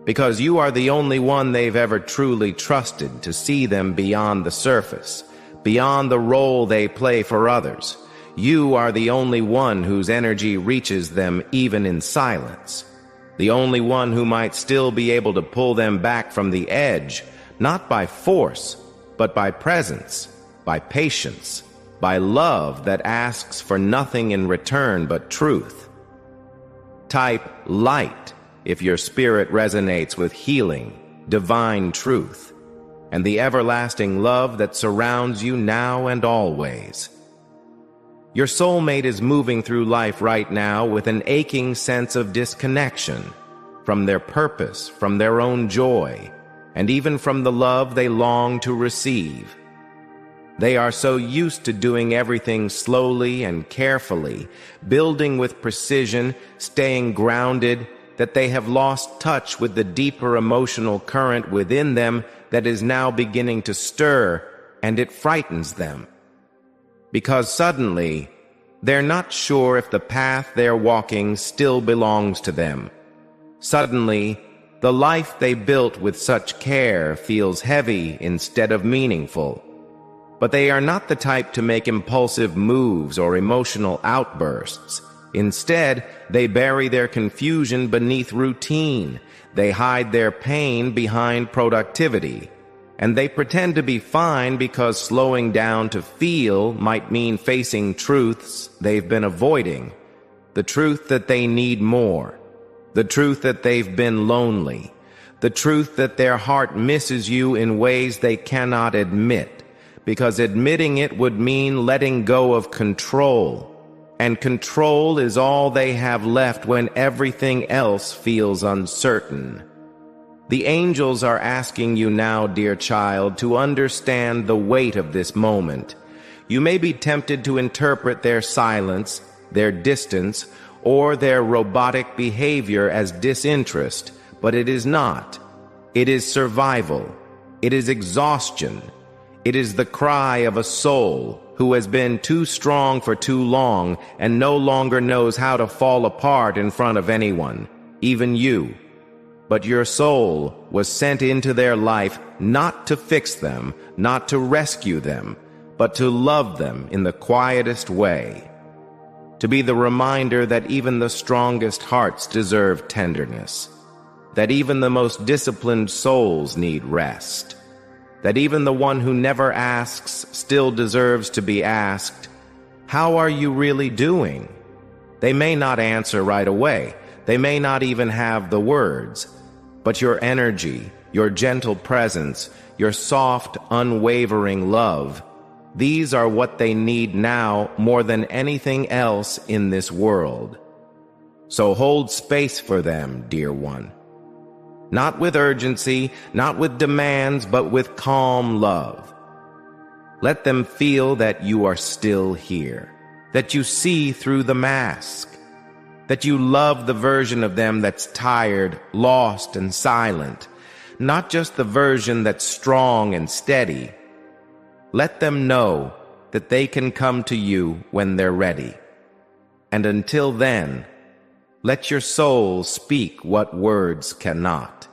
because you are the only one they've ever truly trusted to see them beyond the surface, beyond the role they play for others. You are the only one whose energy reaches them even in silence, the only one who might still be able to pull them back from the edge, not by force, but by presence, by patience, by love that asks for nothing in return but truth. Type light if your spirit resonates with healing, divine truth. and the everlasting love that surrounds you now and always. Your soulmate is moving through life right now with an aching sense of disconnection from their purpose, from their own joy, and even from the love they long to receive. They are so used to doing everything slowly and carefully, building with precision, staying grounded, that they have lost touch with the deeper emotional current within them that is now beginning to stir, and it frightens them. Because suddenly, they're not sure if the path they're walking still belongs to them. Suddenly, the life they built with such care feels heavy instead of meaningful. But they are not the type to make impulsive moves or emotional outbursts. Instead, they bury their confusion beneath routine. They hide their pain behind productivity. And they pretend to be fine because slowing down to feel might mean facing truths they've been avoiding. The truth that they need more. The truth that they've been lonely. The truth that their heart misses you in ways they cannot admit. Because admitting it would mean letting go of control. And control is all they have left when everything else feels uncertain. The angels are asking you now, dear child, to understand the weight of this moment. You may be tempted to interpret their silence, their distance, or their robotic behavior as disinterest, but it is not. It is survival. It is exhaustion. It is the cry of a soul who has been too strong for too long and no longer knows how to fall apart in front of anyone, even you. But your soul was sent into their life not to fix them, not to rescue them, but to love them in the quietest way. To be the reminder that even the strongest hearts deserve tenderness, that even the most disciplined souls need rest, that even the one who never asks still deserves to be asked, "How are you really doing?" They may not answer right away. They may not even have the words. But your energy, your gentle presence, your soft, unwavering love, these are what they need now more than anything else in this world. So hold space for them, dear one. Not with urgency, not with demands, but with calm love. Let them feel that you are still here, that you see through the mask, that you love the version of them that's tired, lost, and silent, not just the version that's strong and steady. Let them know that they can come to you when they're ready. And until then, let your soul speak what words cannot.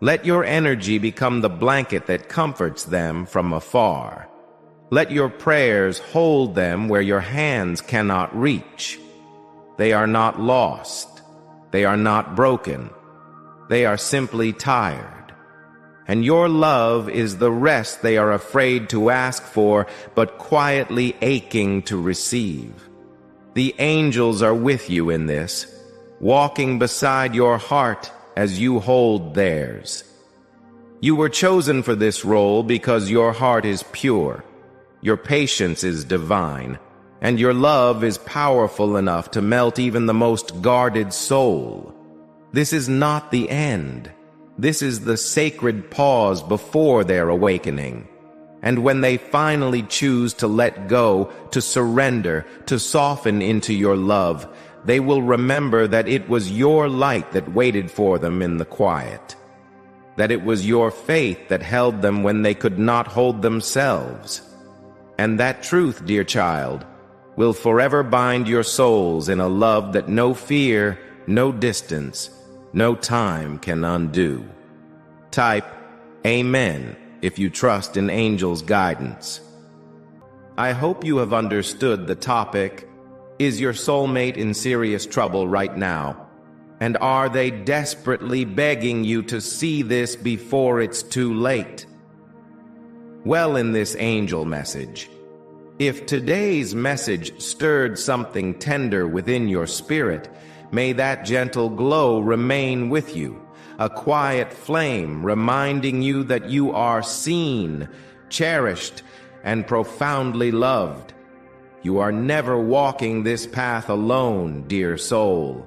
Let your energy become the blanket that comforts them from afar. Let your prayers hold them where your hands cannot reach. They are not lost. They are not broken. They are simply tired. And your love is the rest they are afraid to ask for, but quietly aching to receive. The angels are with you in this, walking beside your heart as you hold theirs. You were chosen for this role because your heart is pure, your patience is divine, and your love is powerful enough to melt even the most guarded soul. This is not the end. This is the sacred pause before their awakening. And when they finally choose to let go, to surrender, to soften into your love, they will remember that it was your light that waited for them in the quiet. That it was your faith that held them when they could not hold themselves. And that truth, dear child, will forever bind your souls in a love that no fear, no distance, no time can undo. Type Amen if you trust in angels' guidance. I hope you have understood the topic. Is your soulmate in serious trouble right now? And are they desperately begging you to see this before it's too late? Well, in this angel message, if today's message stirred something tender within your spirit, may that gentle glow remain with you, a quiet flame reminding you that you are seen, cherished, and profoundly loved. You are never walking this path alone, dear soul.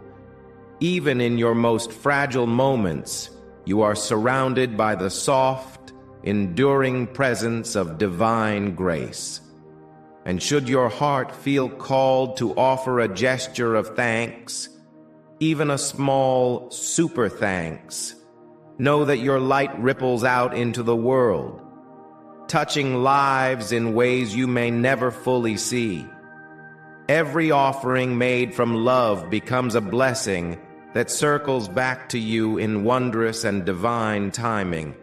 Even in your most fragile moments, you are surrounded by the soft, enduring presence of divine grace. And should your heart feel called to offer a gesture of thanks, even a small super thanks, know that your light ripples out into the world, touching lives in ways you may never fully see. Every offering made from love becomes a blessing that circles back to you in wondrous and divine timing.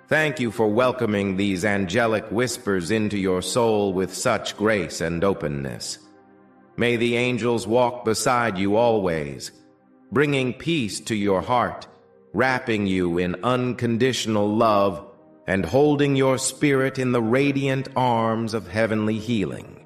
Thank you for welcoming these angelic whispers into your soul with such grace and openness. May the angels walk beside you always, bringing peace to your heart, wrapping you in unconditional love, and holding your spirit in the radiant arms of heavenly healing.